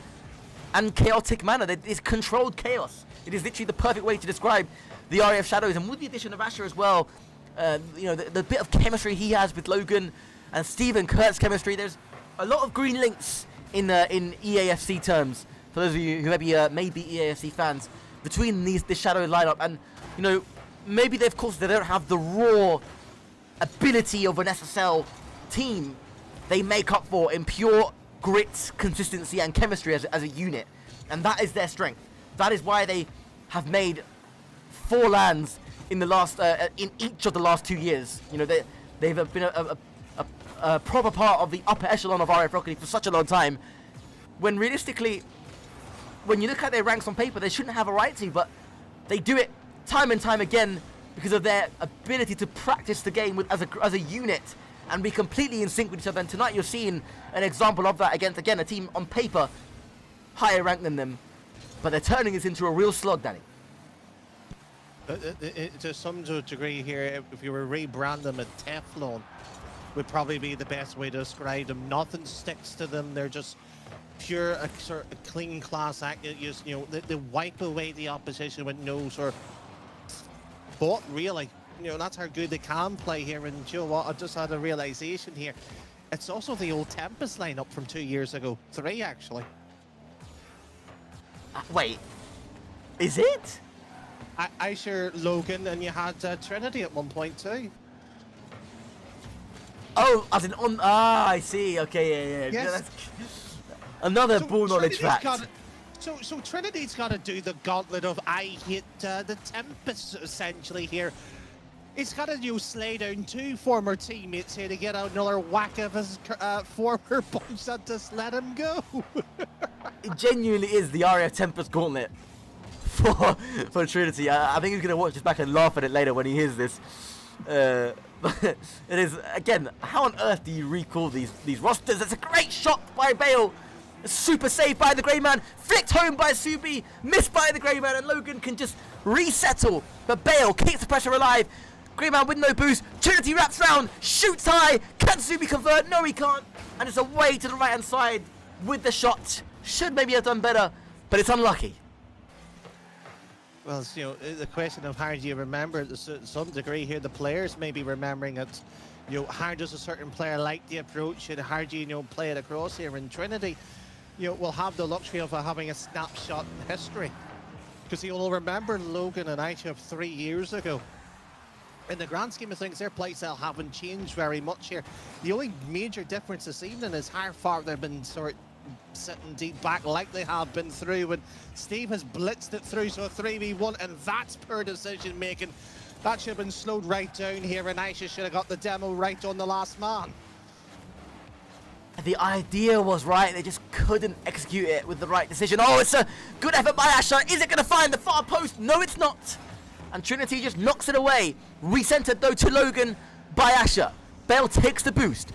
and chaotic manner. It's controlled chaos. It is literally the perfect way to describe the RAF Shadows, and with the addition of Asher as well, the bit of chemistry he has with Logan and Steve and Kurt's chemistry, there's a lot of green links in EAFC terms, for those of you who may be EAFC fans, between this Shadow lineup. And maybe they don't have the raw ability of an SSL team. They make up for in pure grit, consistency and chemistry as a unit, and that is their strength. That is why they have made 4 lands in the last in each of the last 2 years. They've been a proper part of the upper echelon of RAF Rocket League for such a long time, when realistically, when you look at their ranks on paper, they shouldn't have a right to, but they do it time and time again because of their ability to practice the game as a unit and be completely in sync with each other. And tonight you're seeing an example of that against, again, a team on paper higher ranked than them, but they're turning this into a real slog, Danny. To some degree here, if you were rebrand them as Teflon, would probably be the best way to describe them. Nothing sticks to them. They're just pure, sort of clean class act. You know, they wipe away the opposition with no sort of thought, really. You know, that's how good they can play here. And you know what? I just had a realization here. It's also the old Tempest lineup from 2 years ago. 3, actually. Wait, is it? Aisha, Logan, and you had Trinity at one point too. Oh, as in on. Ah, I see. Okay, yeah. Yes. Another ball knowledge fact. So Trinity's got to do the gauntlet of I hit the Tempest essentially here. He's got to slay down 2 former teammates here to get another whack of his former bunch and just let him go. It genuinely is the RAF Tempest gauntlet for Trinity. I think he's going to watch this back and laugh at it later when he hears this. It is, again, how on earth do you recall these rosters? It's a great shot by Bale. A super save by the Grey Man. Flicked home by Subi. Missed by the Grey Man. And Logan can just resettle. But Bale keeps the pressure alive. Grey Man with no boost. Trinity wraps round. Shoots high. Can Subi convert? No, he can't. And it's away to the right-hand side with the shot. Should maybe have done better. But it's unlucky. Well, you know, the question of how do you remember it to some degree here, the players may be remembering it. You know, how does a certain player like the approach and how do you play it across here in Trinity? You know, we'll have the luxury of having a snapshot in history. Because you'll remember Logan and Aisha of 3 years ago. In the grand scheme of things, their playstyle haven't changed very much here. The only major difference this evening is how far they've been sort of sitting deep back like they have been through, and Steve has blitzed it through, so a 3v1, and that's poor decision making. That should have been slowed right down here, and Aisha should have got the demo right on the last man. The idea was right, they just couldn't execute it with the right decision. Oh, it's a good effort by Asher. Is it going to find the far post? No, it's not. And Trinity just knocks it away. Recentered though to Logan by Asher. Bale takes the boost.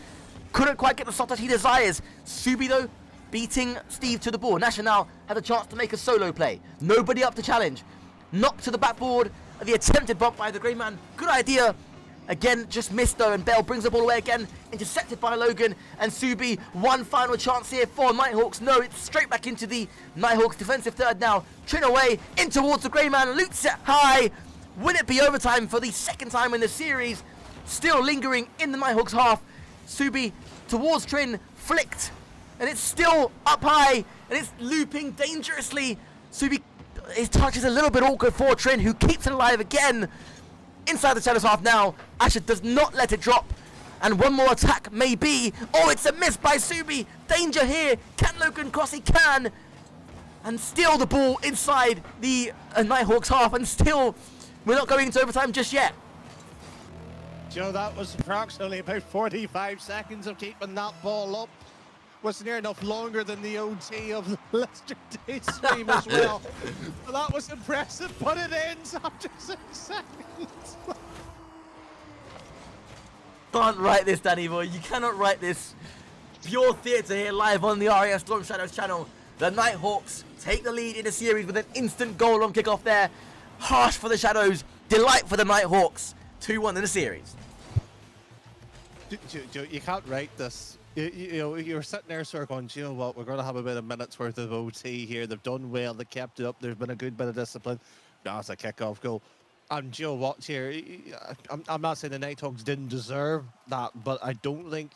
Couldn't quite get the shot that he desires. Subi though, beating Steve to the ball. Nasha now had a chance to make a solo play. Nobody up to challenge. Knocked to the backboard. The attempted bump by the Grey Man. Good idea. Again, just missed though, and Bale brings the ball away again. Intercepted by Logan and Subi. One final chance here for Nighthawks. No, it's straight back into the Nighthawks defensive third now. Trin away, in towards the Grey Man. Loots it high. Will it be overtime for the second time in the series? Still lingering in the Nighthawks half. Subi towards Trin, flicked. And it's still up high, and it's looping dangerously. Subi, his touch is a little bit awkward for Trin, who keeps it alive again. Inside the Shadows half now. Asher does not let it drop. And one more attack maybe. Oh, it's a miss by Subi. Danger here. Can Logan cross? He can. And still the ball inside the Nighthawks half. And still, we're not going into overtime just yet. Joe, that was approximately about 45 seconds of keeping that ball up. Was near enough longer than the OT of Leicester Day stream as well. But that was impressive, but it ends after 6 seconds. Can't write this, Danny boy. You cannot write this. Pure theatre here live on the RAF Storm Shadows channel. The Nighthawks take the lead in the series with an instant goal on kickoff there. Harsh for the Shadows, delight for the Nighthawks. 2-1 in the series. You can't write this. You know, you're sitting there sort of going, you know what, we're going to have a bit of minutes worth of OT here. They've done well, they kept it up, there's been a good bit of discipline. That's a kick-off goal. And Joe Watts here, I'm not saying the Nighthawks didn't deserve that, but I don't think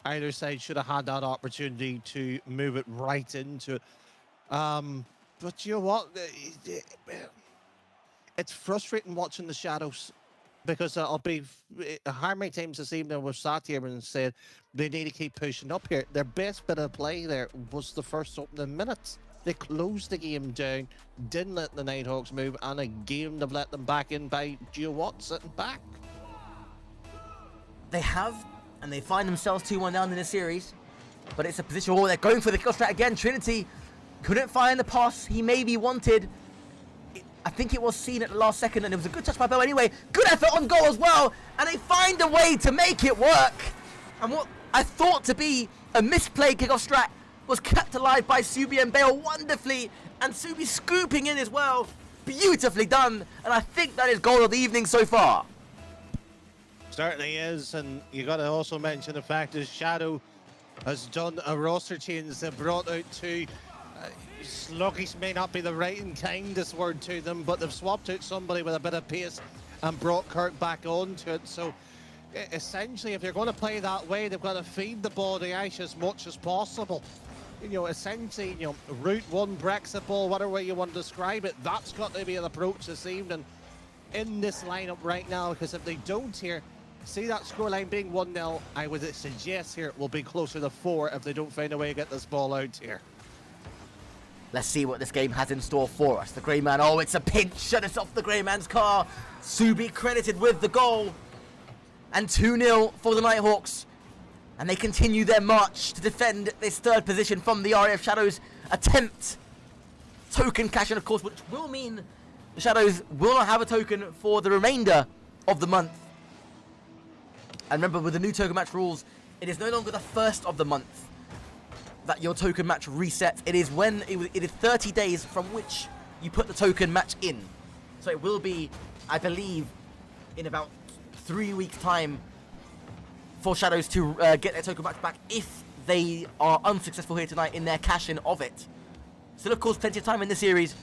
either side should have had that opportunity to move it right into it. But you know what? It's frustrating watching the Shadows. Because I'll be how many times this evening we've sat here and said they need to keep pushing up here. Their best bit of play there was the first opening minutes. They closed the game down, didn't let the Nighthawks move, and again they've let them back in by Gio Watt sitting back. They have, and they find themselves 2-1 down in the series. But it's a position where they're going for the kill strat again. Trinity couldn't find the pass he maybe wanted. I think it was seen at the last second, and it was a good touch by Bell anyway. Good effort on goal as well, and they find a way to make it work. And what I thought to be a misplayed kickoff strat was kept alive by Subi and Bale wonderfully, and Subi scooping in as well. beautifully done, and I think that is goal of the evening so far. Certainly is, and you got to also mention the fact that Shadow has done a roster change. They've brought out two. Sluggish may not be the right and kindest word to them, but they've swapped out somebody with a bit of pace and brought Kirk back onto it. So essentially, if you're going to play that way, they've got to feed the ball to Ash as much as possible. You know, essentially, you know, route one, Brexit ball, whatever way you want to describe it, that's got to be an approach this evening in this lineup right now, because if they don't here, see that scoreline being 1-0, I would suggest here it will be closer to 4 if they don't find a way to get this ball out here. Let's see what this game has in store for us. The Grey Man, oh, it's a pinch, and it's off the Grey Man's car. Subi credited with the goal. And 2-0 for the Nighthawks. And they continue their march to defend this third position from the RAF Shadows attempt. Token cash, and of course, which will mean the Shadows will not have a token for the remainder of the month. And remember, with the new token match rules, it is no longer the first of the month that your token match resets. It is when it is 30 days from which you put the token match in. So it will be, I believe, in about 3 weeks' time for Shadows to get their token match back if they are unsuccessful here tonight in their cash-in of it. Still, of course, plenty of time in the series.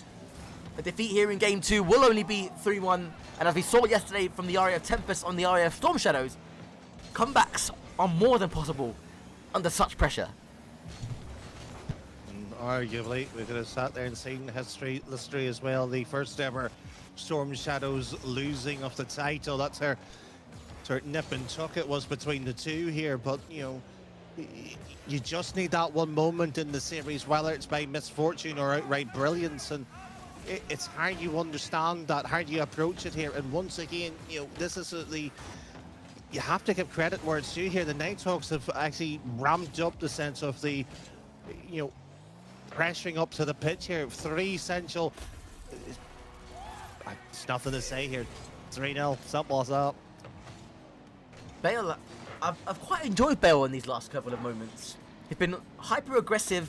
A defeat here in Game 2 will only be 3-1. And as we saw yesterday from the RAF Tempest on the RAF Storm Shadows, comebacks are more than possible under such pressure. Arguably, we could have sat there and seen history as well. The first ever Storm Shadows losing of the title. That's her sort of nip and tuck it was between the two here. But, you know, you just need that one moment in the series, whether it's by misfortune or outright brilliance. And it's how you understand that, how you approach it here. And once again, you know, this is you have to give credit where it's due here. The Nighthawks have actually ramped up the sense of the, you know, pressuring up to the pitch here. 3 essential. There's nothing to say here. 3-0. Something's up. Bale, I've quite enjoyed Bale in these last couple of moments. He's been hyper aggressive,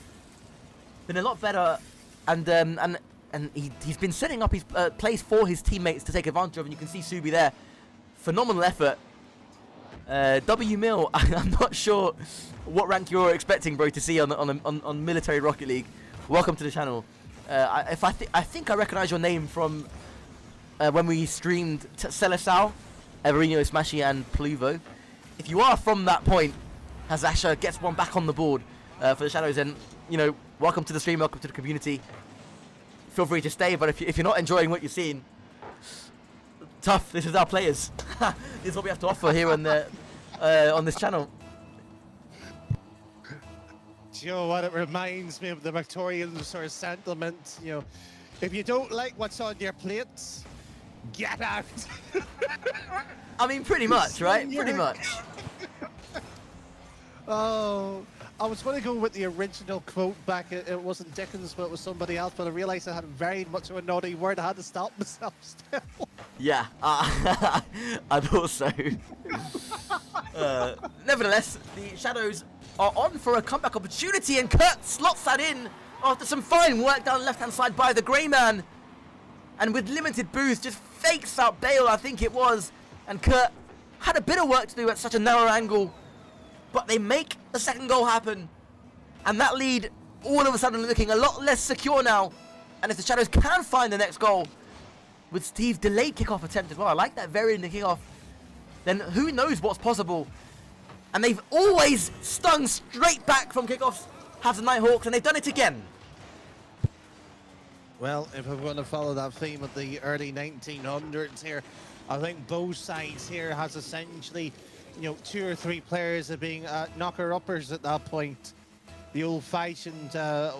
been a lot better, and he's been setting up his plays for his teammates to take advantage of. And you can see Subi there, phenomenal effort. W Mill, I'm not sure what rank you're expecting, bro, to see on Military Rocket League. Welcome to the channel. I think I recognise your name from when we streamed Celesal, Everino, Smashy, and Pluvo. If you are from that point, as Asher gets one back on the board for the Shadows, then, you know, welcome to the stream, welcome to the community. Feel free to stay, but if you're not enjoying what you're seeing, tough. This is our players. This is what we have to offer here on this channel. Do you know what? It reminds me of the Victorian sort of sentiment. You know, if you don't like what's on your plates, get out. I mean, pretty much, right? Pretty much. Oh, I was going to go with the original quote back. It wasn't Dickens, but it was somebody else. But I realised I had very much of a naughty word. I had to stop myself still. Yeah, I'd also. Nevertheless, the Shadows are on for a comeback opportunity, and Kurt slots that in after some fine work down the left-hand side by the Grey Man. And with limited boost, just fakes out Bale, I think it was. And Kurt had a bit of work to do at such a narrow angle. But they make the second goal happen. And that lead, all of a sudden, looking a lot less secure now. And if the Shadows can find the next goal, with Steve's delayed kickoff attempt as well, I like that variant in the kickoff, then who knows what's possible. And they've always stung straight back from kickoffs, have the Nighthawks, and they've done it again. Well, if I'm going to follow that theme of the early 1900s here, I think both sides here has essentially, you know, 2 or 3 players are being knocker-uppers at that point. The old-fashioned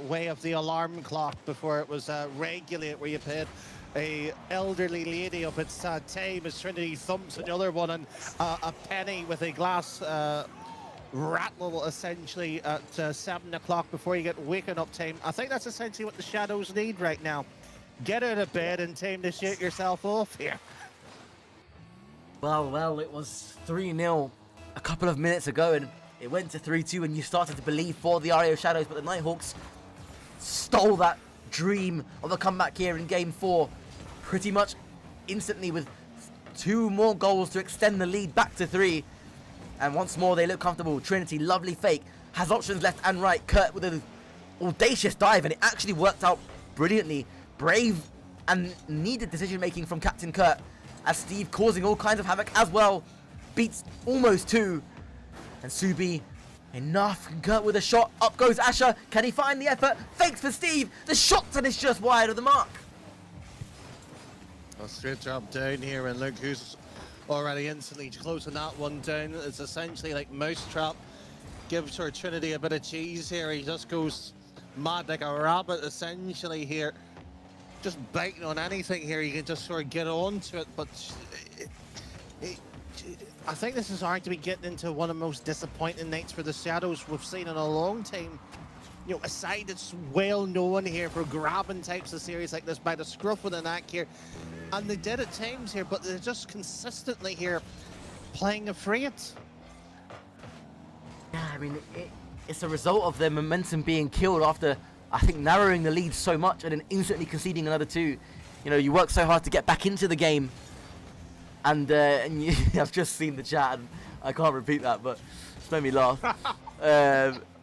way of the alarm clock before it was regulate, where you paid a elderly lady of its time as Trinity thumps another one, and a penny with a glass rattle essentially at 7 o'clock before you get waking up time. I think that's essentially what the Shadows need right now. Get out of bed and time to shake yourself off here. Well, it was 3-0 a couple of minutes ago, and it went to 3-2, and you started to believe for the RAF Shadows, but the Nighthawks stole that dream of a comeback here in Game 4. pretty much instantly with 2 more goals to extend the lead back to 3. And once more, they look comfortable. Trinity, lovely fake, has options left and right. Kurt with an audacious dive, and it actually worked out brilliantly. Brave and needed decision-making from Captain Kurt, as Steve, causing all kinds of havoc as well, beats almost 2. And Subi, enough. Kurt with a shot. Up goes Asher. Can he find the effort? Fakes for Steve. The shot, and it's just wide of the mark. A straight drop down here, and look who's already instantly closing that one down. It's essentially like mousetrap. Gives her Trinity a bit of cheese here. He just goes mad like a rabbit essentially here. Just biting on anything here. You can just sort of get onto it, but I think this is hard to be getting into one of the most disappointing nights for the Shadows we've seen in a long time. You know, a side that's well known here for grabbing types of series like this by the scruff of the neck here. And they did at times here, but they're just consistently here playing afraid. Yeah, I mean, it's a result of their momentum being killed after, I think, narrowing the lead so much and then instantly conceding another 2. You know, you work so hard to get back into the game. And I've just seen the chat, and I can't repeat that, but it's made me laugh.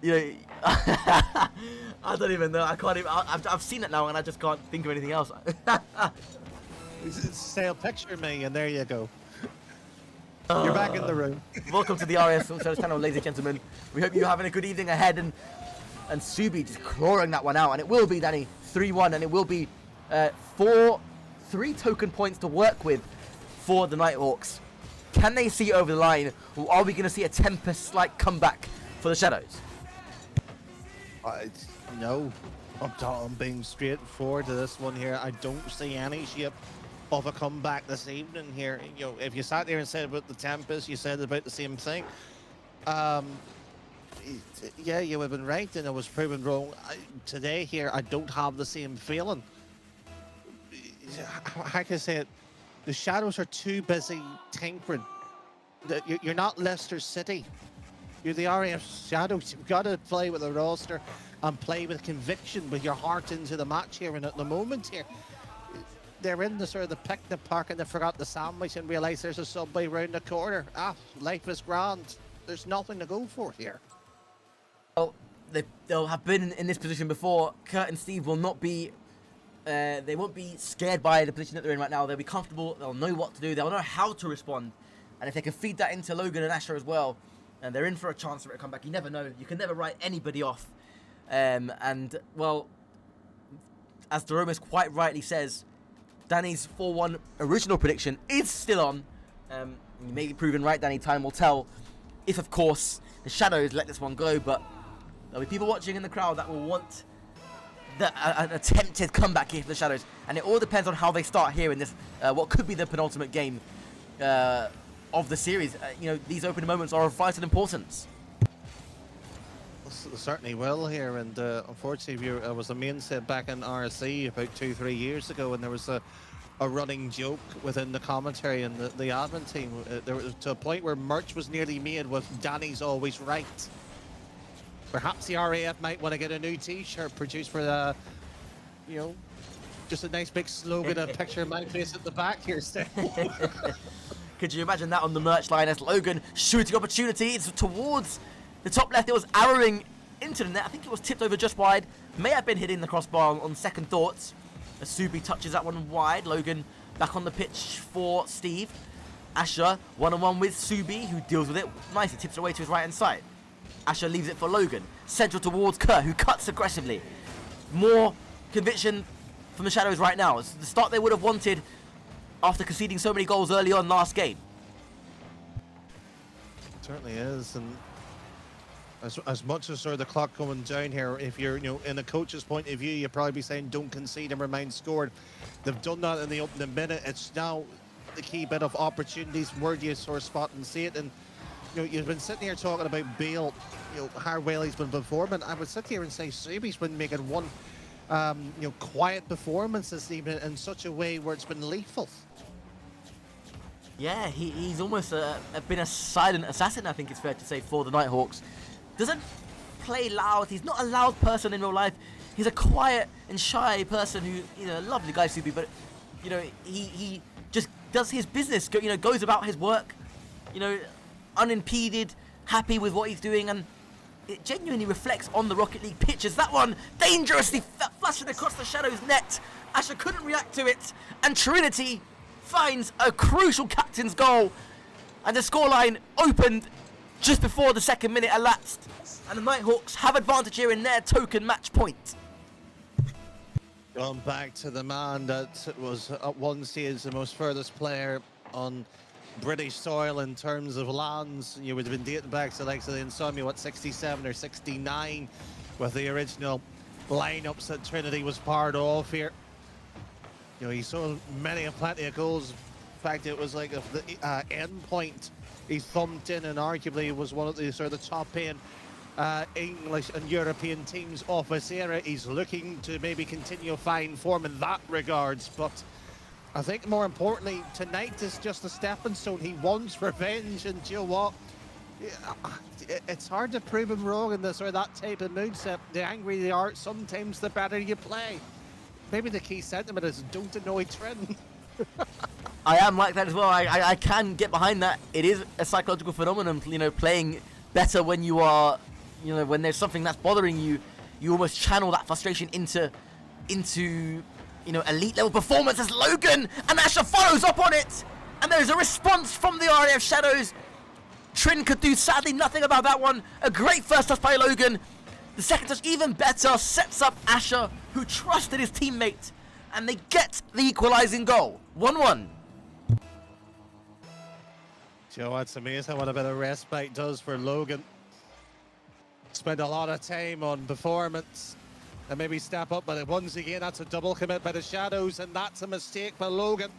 You know, I don't even know. I can't even. I've seen it now, and I just can't think of anything else. Say a picture me, and there you go. You're back in the room. Welcome to the RAF Shadows channel, ladies and gentlemen. We hope you're having a good evening ahead, and Subi just clawing that one out, and it will be, Danny, 3-1, and it will be 3 token points to work with for the Nighthawks. Can they see it over the line, or are we going to see a Tempest-like comeback for the Shadows? No, I'm being straightforward to this one here. I don't see any shape of a comeback this evening here. You know, if you sat there and said about the Tempest, you said about the same thing. Yeah, you have been right, and I was proven wrong. Today here, I don't have the same feeling. How can I say it? The Shadows are too busy tinkering. You're not Leicester City. You're the RAF Shadows. You've got to play with a roster and play with conviction, with your heart into the match here. And at the moment here, they're in the sort of the picnic park and they forgot the sandwich and realised there's a Subway round the corner. Life is grand. There's nothing to go for here. Well, they'll have been in this position before. Kurt and Steve will not be. They won't be scared by the position that they're in right now. They'll be comfortable. They'll know what to do. They'll know how to respond. And if they can feed that into Logan and Asher as well, and they're in for a chance for it to come back. You never know. You can never write anybody off. And, well, as Doromus quite rightly says, Danny's 4-1 original prediction is still on. You may be proven right, Danny. Time will tell if, of course, the Shadows let this one go. But there'll be people watching in the crowd that will want an attempted comeback here for the Shadows. And it all depends on how they start here in this, what could be the penultimate game of the series. You know, these opening moments are of vital importance. Certainly will here, and unfortunately I was a mainstay back in RSC about 2-3 years ago, and there was a running joke within the commentary and the admin team. There was to a point where merch was nearly made with Danny's always right. Perhaps the RAF might want to get a new t-shirt produced for the, you know, just a nice big slogan, a picture of my face at the back here still. Could you imagine that on the merch line as Logan shooting opportunity? It's towards the top left. It was arrowing into the net. I think it was tipped over just wide. May have been hitting the crossbar on second thoughts. As Subi touches that one wide. Logan back on the pitch for Steve. Asher one-on-one with Subi, who deals with it nicely. Tips it away to his right-hand side. Asher leaves it for Logan. Central towards Kurt, who cuts aggressively. More conviction from the Shadows right now. It's the start they would have wanted after conceding so many goals early on last game. It certainly is, and as much as sort of the clock going down here, if you're, you know, in a coach's point of view, you'd probably be saying don't concede and remain scored. They've done that in the opening minute. It's now the key bit of opportunities. Where do you sort of spot and see it? And you know, you've been sitting here talking about Bale, you know, how well he's been performing. I would sit here and say Subi's been making one, you know, quiet performance this evening in such a way where it's been lethal. Yeah, he's almost been a silent assassin, I think it's fair to say, for the Nighthawks. Doesn't play loud. He's not a loud person in real life. He's a quiet and shy person who, you know, lovely guy, Subi, but You know, he just does his business, you know, goes about his work, you know, unimpeded, happy with what he's doing, and it genuinely reflects on the Rocket League pitches. That one dangerously flashing across the Shadows net. Asher couldn't react to it, and Trinity finds a crucial captain's goal, and the scoreline opened just before the second minute elapsed, and the Nighthawks have advantage here in their token match point. Going back to the man that was at one stage the most furthest player on British soil in terms of lands. You would have been dating back to the likes of the Insomnia, what, 67 or 69, with the original lineups that Trinity was part of here. You know, he saw plenty of goals. In fact, it was like the end point he thumped in, and arguably was one of the sort of the top end English and European teams of this era. He's looking to maybe continue fine form in that regards, but I think more importantly, tonight is just a stepping stone. He wants revenge, and you know what? It's hard to prove him wrong in this or that type of mood set. The angrier they are, sometimes the better you play. Maybe the key sentiment is don't annoy Trin. I am like that as well. I can get behind that. It is a psychological phenomenon, you know, playing better when you are, you know, when there's something that's bothering you, you almost channel that frustration into you know, elite level performance as Logan and Asher follows up on it, and there's a response from the RAF Shadows. Trin could do sadly nothing about that one. A great first touch by Logan. The second touch even better, sets up Asher, who trusted his teammate, and they get the equalizing goal. 1-1. Joe, it's amazing what a bit of respite does for Logan. Spend a lot of time on performance and maybe step up, but once again, that's a double commit by the Shadows, and that's a mistake by Logan.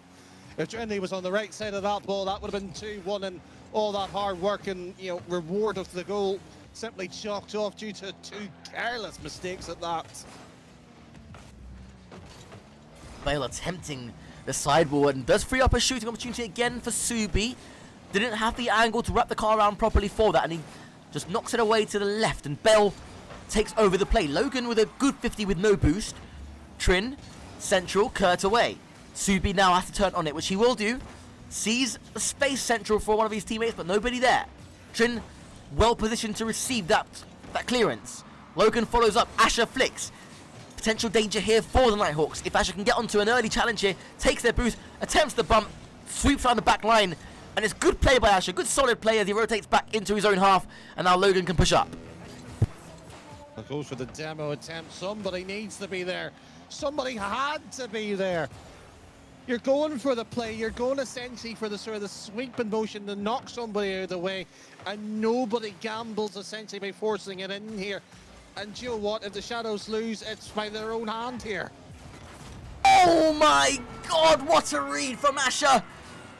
If Trinity was on the right side of that ball, that would have been 2-1, and all that hard work and, you know, reward of the goal simply chalked off due to two careless mistakes at that. Bale attempting the sideboard and does free up a shooting opportunity again for Subi. Didn't have the angle to wrap the car around properly for that, and he just knocks it away to the left, and Bell takes over the play. Logan with a good 50 with no boost. Trin, central, Kurt away. Subi now has to turn on it, which he will do. Sees the space central for one of his teammates, but nobody there. Trin well positioned to receive that clearance. Logan follows up, Asher flicks. Potential danger here for the Nighthawks. If Asher can get onto an early challenge here, takes their boost, attempts the bump, sweeps around the back line, and it's good play by Asher. Good solid play as he rotates back into his own half, and now Logan can push up. Goes for the demo attempt. Somebody needs to be there. Somebody had to be there. You're going for the play. You're going essentially for the sort of the sweeping motion to knock somebody out of the way, and nobody gambles essentially by forcing it in here. And you know what? If the Shadows lose, it's by their own hand here. Oh my God! What a read from Asher.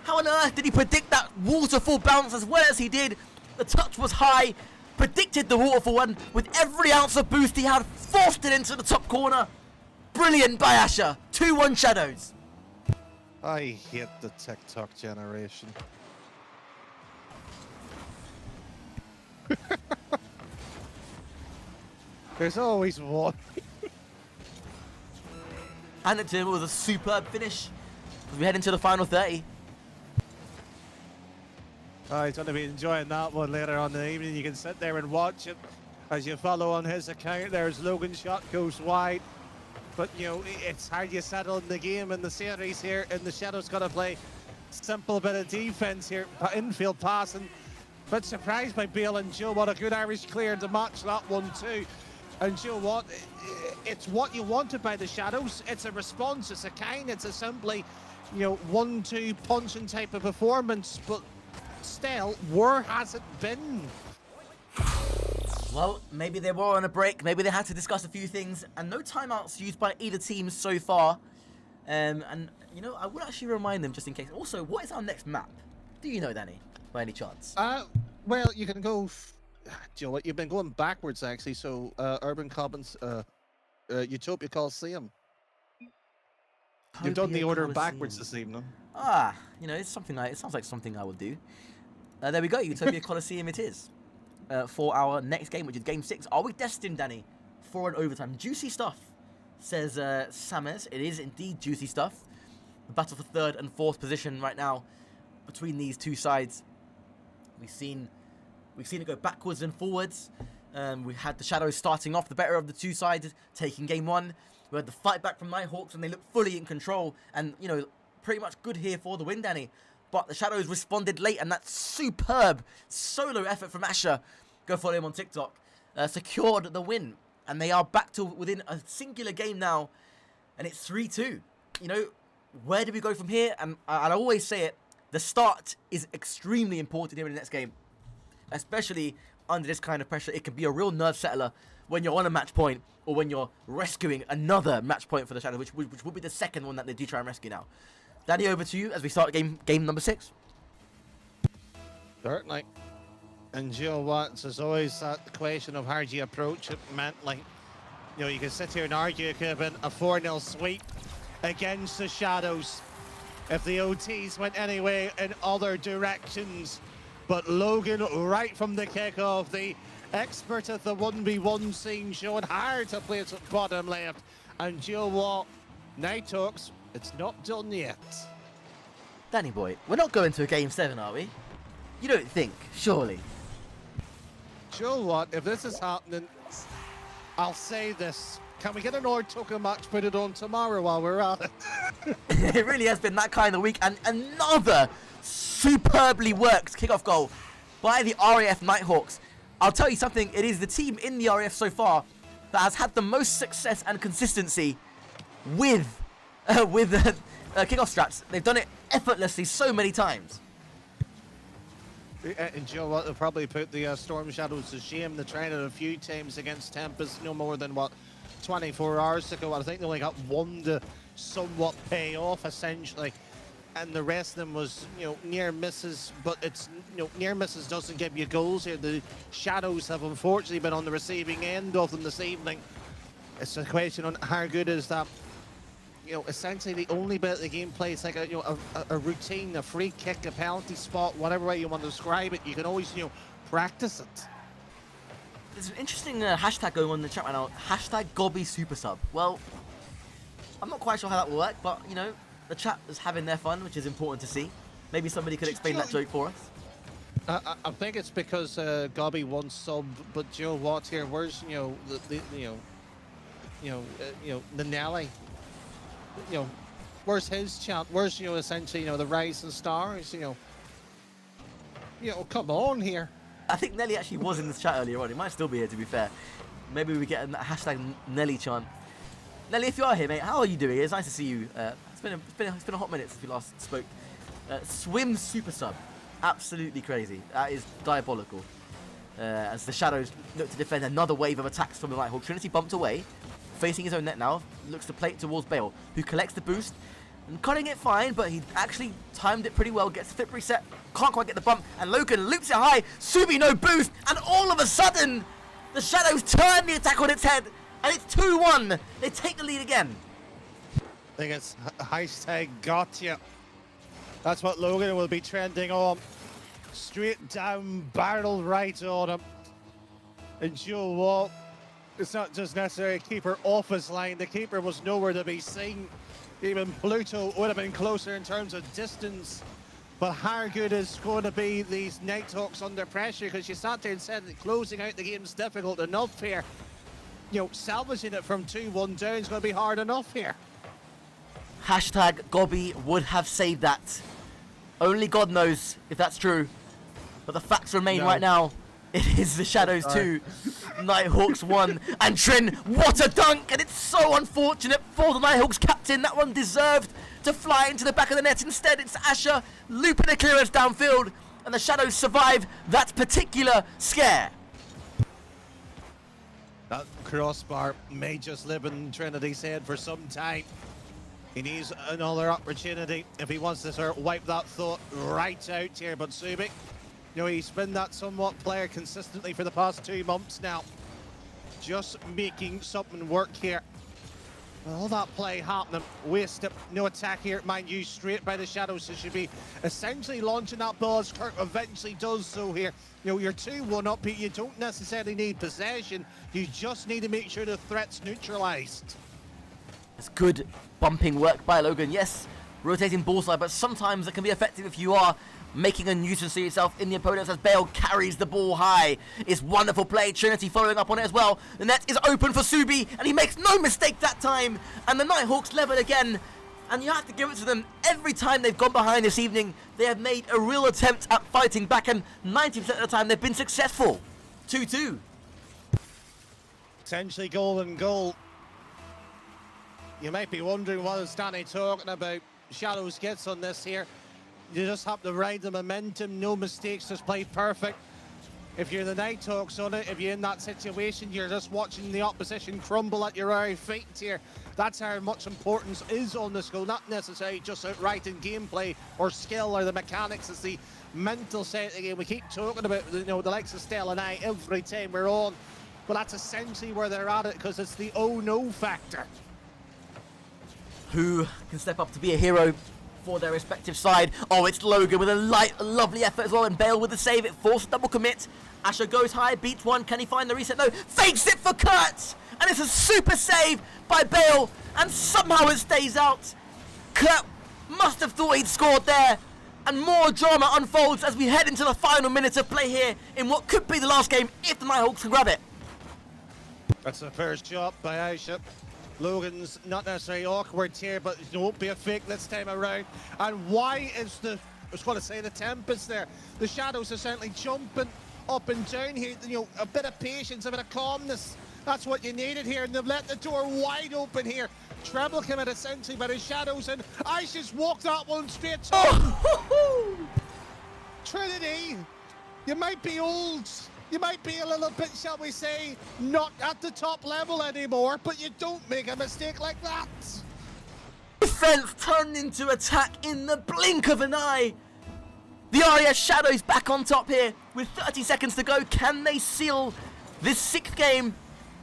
How on earth did he predict that waterfall bounce as well as he did? The touch was high. Predicted the waterfall one with every ounce of boost he had, forced it into the top corner. Brilliant by Asher. 2-1 Shadows. I hate the TikTok generation. There's always one. And it was a superb finish as we head into the final 30. Oh, he's going to be enjoying that one later on in the evening. You can sit there and watch it as you follow on his account. There's Logan's shot goes wide. But, you know, it's how you settle in the game in the series here. And the Shadows got to play simple bit of defense here. Infield passing. But surprised by Bale, and Joe, what a good Irish clear to match that one too. And Joe, what? It's what you wanted by the Shadows. It's a response. It's a kind. It's a simply, you know, 1-2 punching type of performance. But still, where has it been? Well, maybe they were on a break. Maybe they had to discuss a few things, and no timeouts used by either team so far. And you know, I would actually remind them just in case. Also, what is our next map? Do you know, Danny, by any chance? Well, you can go. Joe, what you've been going backwards actually. So, Urban Commons, Utopia Coliseum. You've done the order backwards this evening. Ah, you know, it's something it sounds like something I would do. There we go, Utopia Coliseum it is. For our next game, which is Game 6. Are we destined, Danny, for an overtime? Juicy stuff, says Samus. It is indeed juicy stuff. the battle for 3rd and 4th position right now between these two sides. We've seen it go backwards and forwards. We had the Shadows starting off the better of the two sides, taking game 1. We had the fight back from Nighthawks, and they looked fully in control, and you know, pretty much good here for the win, Danny. But the Shadows responded late, and that superb solo effort from Asher, go follow him on TikTok, secured the win. And they are back to within a singular game now, and it's 3-2. You know, where do we go from here? And I always say it, the start is extremely important here in the next game, especially under this kind of pressure. It can be a real nerve settler when you're on a match point, or when you're rescuing another match point for the Shadows, which will be the second one that they do try and rescue now. Danny, over to you as we start game number 6. Certainly. And you know what? There's always that question of how do you approach it mentally. You know, you can sit here and argue it could have been a 4-0 sweep against the Shadows if the OTs went anyway in other directions. But Logan, right from the kickoff, the expert at the 1v1 scene, showing how to place it bottom left. And you know what? Nighthawks, it's not done yet. Danny boy, we're not going to a game 7, are we? You don't think, surely? You know what? If this is happening, I'll say this. Can we get an odd token match, put it on tomorrow while we're at it? It really has been that kind of week, and another superbly worked kickoff goal by the RAF Nighthawks. I'll tell you something, it is the team in the RAF so far that has had the most success and consistency with kickoff strats. They've done it effortlessly so many times. And you know what? They'll probably put the Storm Shadows to shame. They tried it a few times against Tempest, no more than, what, 24 hours ago. I think they only got one to somewhat pay off, essentially. And the rest of them was, you know, near misses. But it's, you know, near misses doesn't give you goals here. The Shadows have unfortunately been on the receiving end of them this evening. It's a question on how good is that. You know, essentially the only bit of the gameplay is like a routine, a free kick, a penalty spot, whatever way you want to describe it. You can always, you know, practice it. There's an interesting hashtag going on in the chat right now. Hashtag Gobby Super Sub. Well, I'm not quite sure how that will work, but, you know, the chat is having their fun, which is important to see. Maybe somebody could explain that joke for us. I think it's because Gobby won sub, but you know what? Here, where's the Nelly? You know, where's his chant? Where's, you know, essentially, you know, the rising stars? You know, come on here. I think Nelly actually was in this chat earlier on. He might still be here, to be fair. Maybe we get a hashtag Nelly chant. Nelly, if you are here, mate, how are you doing? It's nice to see you. It's been a hot minute since we last spoke. Swim super sub, absolutely crazy. That is diabolical. As the Shadows look to defend another wave of attacks from the Nighthawk. Trinity bumped away, facing his own net now. Looks to play it towards Bale, who collects the boost. And cutting it fine, but he actually timed it pretty well. Gets the flip reset, can't quite get the bump, and Logan loops it high. Subi no boost, and all of a sudden, the Shadows turn the attack on its head, and it's 2-1. They take the lead again. I think it's hashtag gotcha. That's what Logan will be trending on. Straight down, barrel right on him. And Joe Wall, it's not just necessarily a keeper off his line. The keeper was nowhere to be seen. Even Pluto would have been closer in terms of distance. But how good is going to be these Nighthawks under pressure? Because you sat there and said that closing out the game is difficult enough here. You know, salvaging it from 2-1 down is going to be hard enough here. Hashtag Gobby would have saved that. Only God knows if that's true. But the facts remain right now. It is the Shadows 2, Nighthawks 1, and Trin, what a dunk! And it's so unfortunate for the Nighthawks captain. That one deserved to fly into the back of the net. Instead, it's Asher looping a clearance downfield, and the Shadows survive that particular scare. That crossbar may just live in Trinity's head for some time. He needs another opportunity if he wants to sort of wipe that thought right out here. But Subic, you know, he's been that somewhat player consistently for the past 2 months now. Just making something work here. With all that play happening, wasted, no attack here, mind you, straight by the Shadows. So should be essentially launching that ball as Kirk eventually does so here. You know, you're 2-1 up, but you don't necessarily need possession. You just need to make sure the threat's neutralized. It's good bumping work by Logan. Yes, rotating ball side, but sometimes it can be effective if you are making a nuisance of yourself in the opponents as Bale carries the ball high. It's wonderful play. Trinity following up on it as well. The net is open for Subi, and he makes no mistake that time. And the Nighthawks level again. And you have to give it to them. Every time they've gone behind this evening, they have made a real attempt at fighting back, and 90% of the time they've been successful. 2-2. Essentially goal and goal. You might be wondering what is Danny talking about. Shadows gets on this here. You just have to ride the momentum, no mistakes, just play perfect. If you're the Nighthawks on it, if you're in that situation, you're just watching the opposition crumble at your very feet here. That's how much importance is on this goal, not necessarily just outright in gameplay or skill or the mechanics. It's the mental side of the game. We keep talking about, you know, the likes of Stella and I every time we're on, but that's essentially where they're at it, because it's the oh no factor. Who can step up to be a hero for their respective side? Oh, it's Logan with a lovely effort as well, and Bale with the save. It forced a double commit. Asher goes high, beats one. Can he find the reset? No, fakes it for Kurt, and it's a super save by Bale, and somehow it stays out. Kurt must have thought he'd scored there, and more drama unfolds as we head into the final minutes of play here in what could be the last game if the Nighthawks can grab it. That's the first shot by Aisha. Logan's not necessarily awkward here, but it won't be a fake this time around. And why is I was going to say the Tempest there? The Shadows are certainly jumping up and down here. You know, a bit of patience, a bit of calmness. That's what you needed here, and they've let the door wide open here. Treble came out essentially by the Shadows, and Aisha's walked that one straight to Trinity, you might be old. You might be a little bit, shall we say, not at the top level anymore, but you don't make a mistake like that. Defense turned into attack in the blink of an eye. The RAF Shadows back on top here with 30 seconds to go. Can they seal this 6th game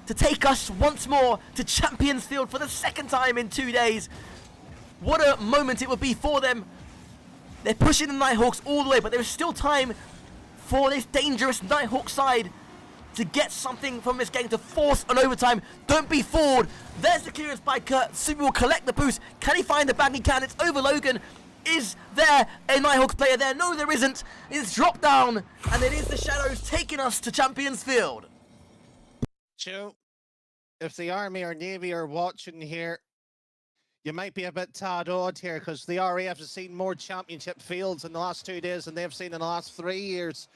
to take us once more to Champions Field for the 2nd time in 2 days? What a moment it would be for them. They're pushing the Nighthawks all the way, but there is still time for this dangerous Nighthawk side to get something from this game, to force an overtime. Don't be fooled. There's the clearance by Kurt. Subi will collect the boost. Can he find the bag? He can. It's over Logan. Is there a Nighthawks player there? No, there isn't. It's dropped down, and it is the Shadows taking us to Champions Field. Joe, if the Army or Navy are watching here, you might be a bit tad odd here, because the RAF has seen more championship fields in the last 2 days than they've seen in the last 3 years.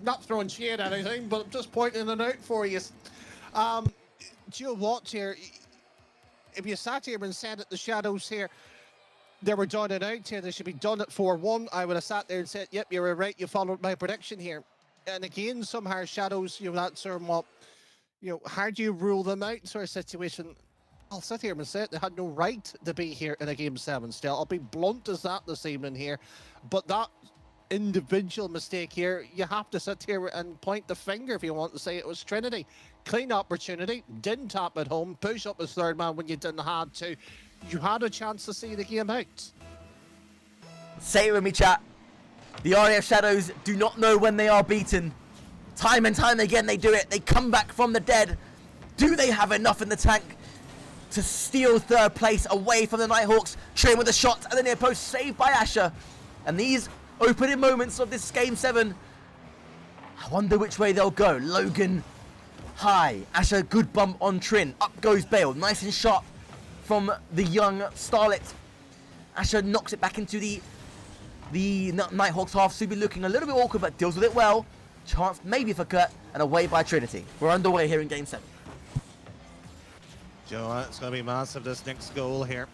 Not throwing shade at anything, but I'm just pointing it out for you. Joe, watch here. If you sat here and said that the Shadows here, they were done and out here, they should be done at 4-1, I would have sat there and said, yep, you were right, you followed my prediction here. And again, somehow Shadows, you know, that sort of what, you know, how do you rule them out sort of situation? I'll sit here and say they had no right to be here in a Game 7 still. I'll be blunt as that this evening here. But that individual mistake here, you have to sit here and point the finger if you want to say it was Trinity. Clean opportunity, didn't tap at home, push up as third man when you didn't have to. You had a chance to see the game out. Say it with me, chat. The RAF Shadows do not know when they are beaten. Time and time again they do it. They come back from the dead. Do they have enough in the tank to steal 3rd place away from the Nighthawks? Train with a shot at the near post, saved by Asher. And these opening moments of this Game 7, I wonder which way they'll go. Logan high. Asher, good bump on Trin. Up goes Bale. Nice and sharp from the young Starlet. Asher knocks it back into the Nighthawks half. Subi looking a little bit awkward, but deals with it well. Chance maybe for Kurt, and away by Trinity. We're underway here in Game 7. Joe, it's going to be massive, this next goal here.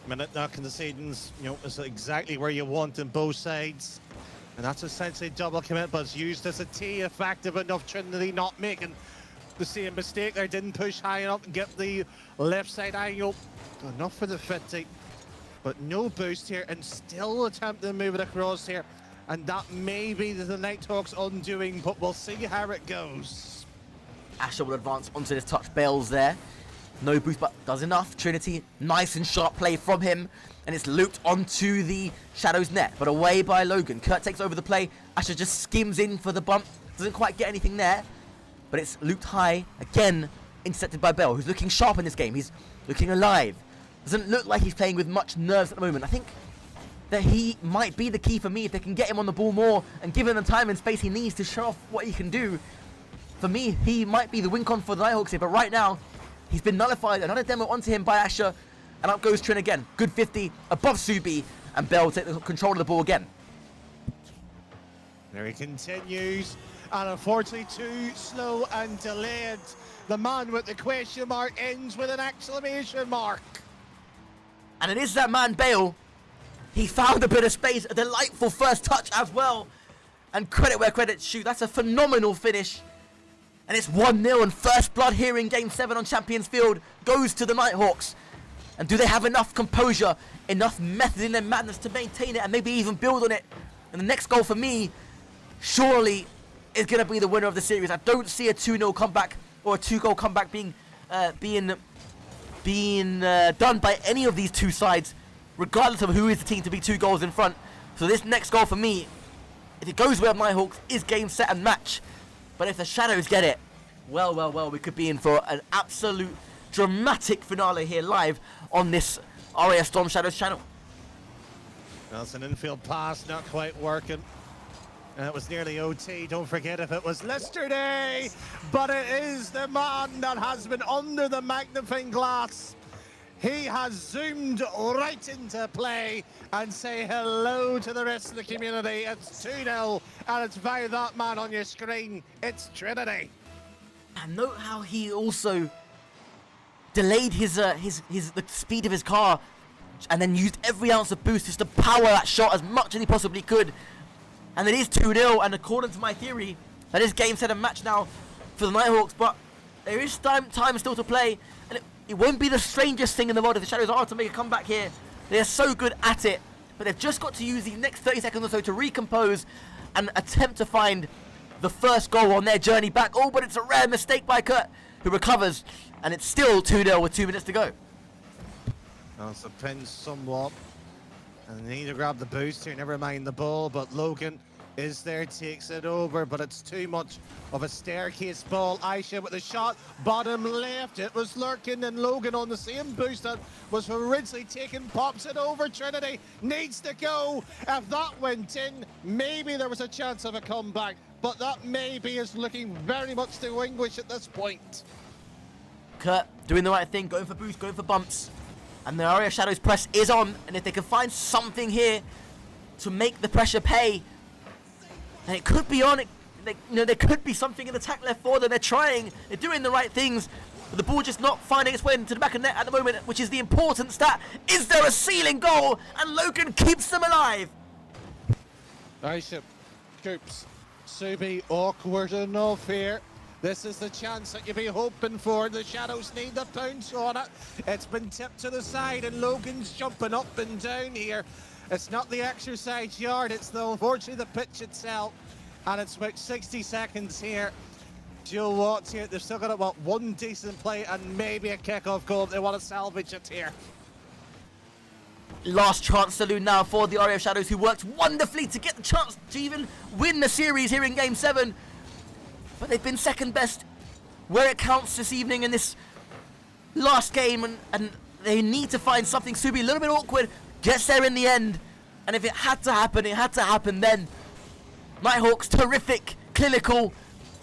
Minute not concedings, you know, is exactly where you want in both sides. And that's essentially double commit, but it's used as a T, effective enough. Trinity not making the same mistake there, didn't push high enough and get the left side angle. Enough for the 50, but no boost here, and still attempting to move it across here. And that may be the Nighthawks undoing, but we'll see how it goes. Asher will advance onto this touch. Bale's there. No boost, but does enough. Trinity, nice and sharp play from him. And it's looped onto the Shadows net, but away by Logan. Kurt takes over the play. Asher just skims in for the bump. Doesn't quite get anything there, but it's looped high. Again, intercepted by Bale, who's looking sharp in this game. He's looking alive. doesn't look like he's playing with much nerves at the moment. I think that he might be the key for me if they can get him on the ball more and give him the time and space he needs to show off what he can do. For me, he might be the win con for the Nighthawks here, but right now, he's been nullified. Another demo onto him by Asher, and up goes Trin again. Good 50 above Subi, and Bell take the control of the ball again. There he continues, and unfortunately too slow and delayed. The man with the question mark ends with an exclamation mark. And it is that man, Bale. He found a bit of space, a delightful first touch as well. And credit where credit's due. That's a phenomenal finish. And it's 1-0, and first blood here in Game 7 on Champions Field goes to the Nighthawks. And do they have enough composure, enough method in their madness to maintain it and maybe even build on it? And the next goal for me, surely, is going to be the winner of the series. I don't see a 2-0 comeback or a 2-goal comeback being done by any of these two sides, regardless of who is the team to be 2 goals in front. So this next goal for me, if it goes well, Nighthawks, is game, set and match. But if the Shadows get it, well, we could be in for an absolute dramatic finale here live on this RAF Storm Shadows channel. That's an infield pass, not quite working. And it was nearly OT. Don't forget if it was yesterday. But it is the man that has been under the magnifying glass. He has zoomed right into play and say hello to the rest of the community. It's 2-0, and it's by that man on your screen. It's Trinity. And note how he also delayed the speed of his car, and then used every ounce of boost just to power that shot as much as he possibly could. And it is 2-0, and according to my theory, that is game, set and match now for the Nighthawks. But there is time still to play, and it won't be the strangest thing in the world if the Shadows are to make a comeback here. They're so good at it, but they've just got to use these next 30 seconds or so to recompose and attempt to find the first goal on their journey back. Oh, but it's a rare mistake by Kurt, who recovers, and it's still 2-0 with 2 minutes to go. Well, it's a pinch somewhat, and they need to grab the boost here, never mind the ball, but Logan is there, takes it over, but it's too much of a staircase ball. Aisha with the shot, bottom left, it was lurking, and Logan on the same boost that was originally taken, pops it over. Trinity needs to go. If that went in, maybe there was a chance of a comeback, but that maybe is looking very much to English at this point. Kurt doing the right thing, going for boost, going for bumps, and the RAF Shadows press is on, and if they can find something here to make the pressure pay, and it could be on it. There could be something in attack left for them. They're trying. They're doing the right things. But the ball just not finding its way into the back of net at the moment, which is the important stat. Is there a ceiling goal? And Logan keeps them alive. Aisha, Coops, Subi, awkward enough here. This is the chance that you've been hoping for. The Shadows need the pounce on it. It's been tipped to the side, and Logan's jumping up and down here. It's not the exercise yard, it's unfortunately the pitch itself. And it's about 60 seconds here. Joe Watts here, they've still got about 1 decent play and maybe a kickoff goal if they want to salvage it here. Last chance saloon now for the RAF Shadows, who worked wonderfully to get the chance to even win the series here in Game 7. But they've been second best where it counts this evening in this last game, and they need to find something. Subi, a little bit awkward, gets there in the end, and if it had to happen, it had to happen then. Nighthawks, terrific, clinical,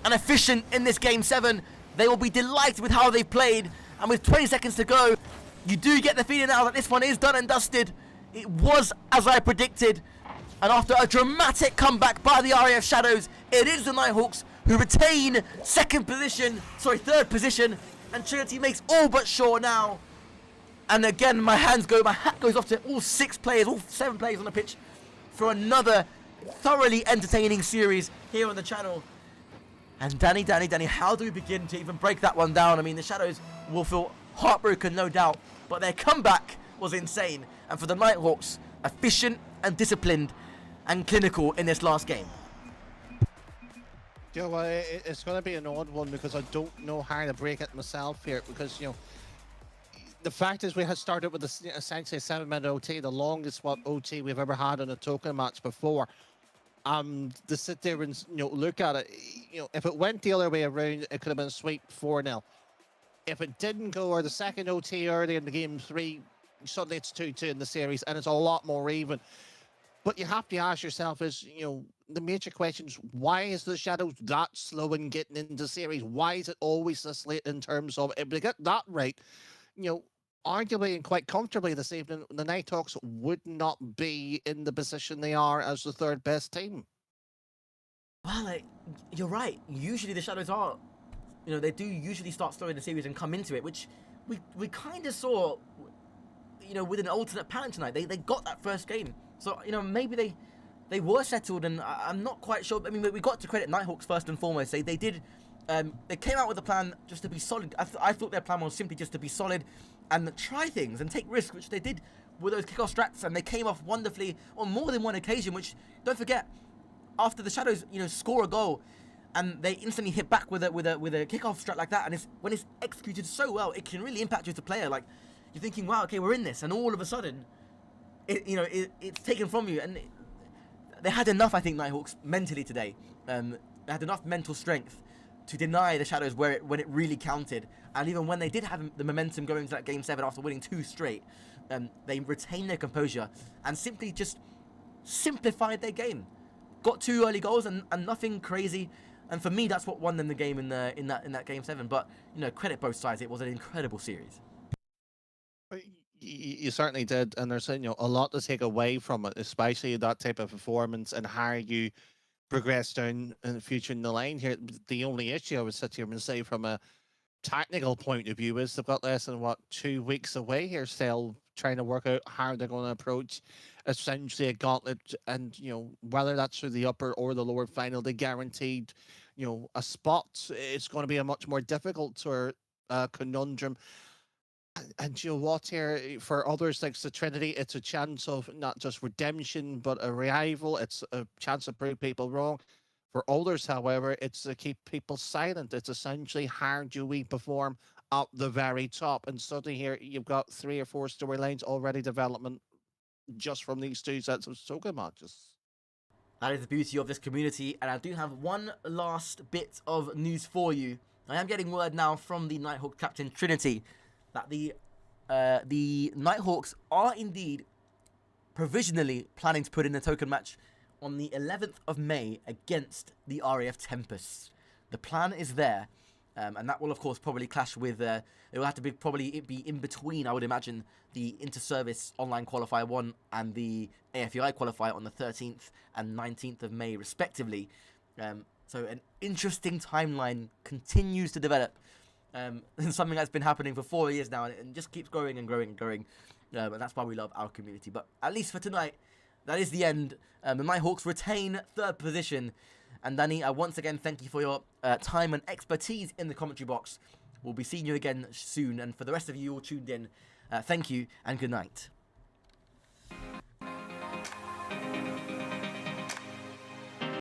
and efficient in this Game 7. They will be delighted with how they've played, and with 20 seconds to go, you do get the feeling now that this one is done and dusted. It was as I predicted, and after a dramatic comeback by the RAF Shadows, it is the Nighthawks who retain third position, and Trinity makes all but sure now. And again, my hat goes off to all 7 players on the pitch for another thoroughly entertaining series here on the channel. And Danny, how do we begin to even break that one down? I mean, the Shadows will feel heartbroken, no doubt, but their comeback was insane. And for the Nighthawks, efficient and disciplined and clinical in this last game. You know, it's going to be an odd one because I don't know how to break it myself here, because, you know, the fact is we had started with essentially a 7-minute OT, the longest OT we've ever had in a token match before. To sit there and look at it, if it went the other way around, it could have been a sweep 4-0. If it didn't go, or the second OT early in the game 3, suddenly it's 2-2 in the series, and it's a lot more even. But you have to ask yourself is, the major questions, why is the Shadows that slow in getting into series? Why is it always this late in terms of, if they get that right, arguably and quite comfortably this evening, the Nighthawks would not be in the position they are as the third best team. Well, you're right. Usually the Shadows are, they do usually start slow in the series and come into it, which we kind of saw, with an alternate pattern tonight. They got that first game. So, maybe they were settled, and I'm not quite sure. I mean, we got to credit Nighthawks first and foremost. They did, they came out with a plan just to be solid. I thought their plan was simply just to be solid and try things and take risks, which they did with those kickoff strats, and they came off wonderfully on more than one occasion, which, don't forget, after the Shadows, score a goal, and they instantly hit back with a kickoff strat like that, and when it's executed so well, it can really impact you as a player. Like, you're thinking, wow, okay, we're in this, and all of a sudden, it's taken from you. And they had enough, I think, Nighthawks mentally today. They had enough mental strength to deny the Shadows when it really counted. And even when they did have the momentum going into that Game 7 after winning 2 straight, they retained their composure and simply just simplified their game. Got 2 early goals and nothing crazy. And for me, that's what won them the game in that Game 7. But, credit both sides. It was an incredible series. You certainly did, and there's a lot to take away from it, especially that type of performance and how you progress down in the future in the line here. The only issue I would sit here and say from a technical point of view is they've got less than 2 weeks away here still, trying to work out how they're going to approach essentially a gauntlet, and whether that's through the upper or the lower final, they guaranteed a spot. It's going to be a much more difficult or conundrum. And you know what, here, for others like the Trinity, it's a chance of not just redemption, but a revival. It's a chance to prove people wrong. For others, however, it's to keep people silent. It's essentially, how do we perform at the very top? And suddenly here, you've got 3 or 4 storylines already development just from these 2 sets of Soka matches. That is the beauty of this community, and I do have one last bit of news for you. I am getting word now from the Nighthawk captain, Trinity, that the Nighthawks are indeed provisionally planning to put in a token match on the 11th of May against the RAF Tempests. The plan is there, and that will of course probably clash with, it will have to be in between, I would imagine, the Inter-Service Online Qualifier 1 and the AFEI Qualifier on the 13th and 19th of May respectively. So an interesting timeline continues to develop. And something that's been happening for 4 years now, and just keeps growing and growing and growing. And that's why we love our community. But at least for tonight, that is the end. The Nighthawks retain 3rd position. And Danny, I once again thank you for your time and expertise in the commentary box. We'll be seeing you again soon. And for the rest of you all tuned in, thank you and good night.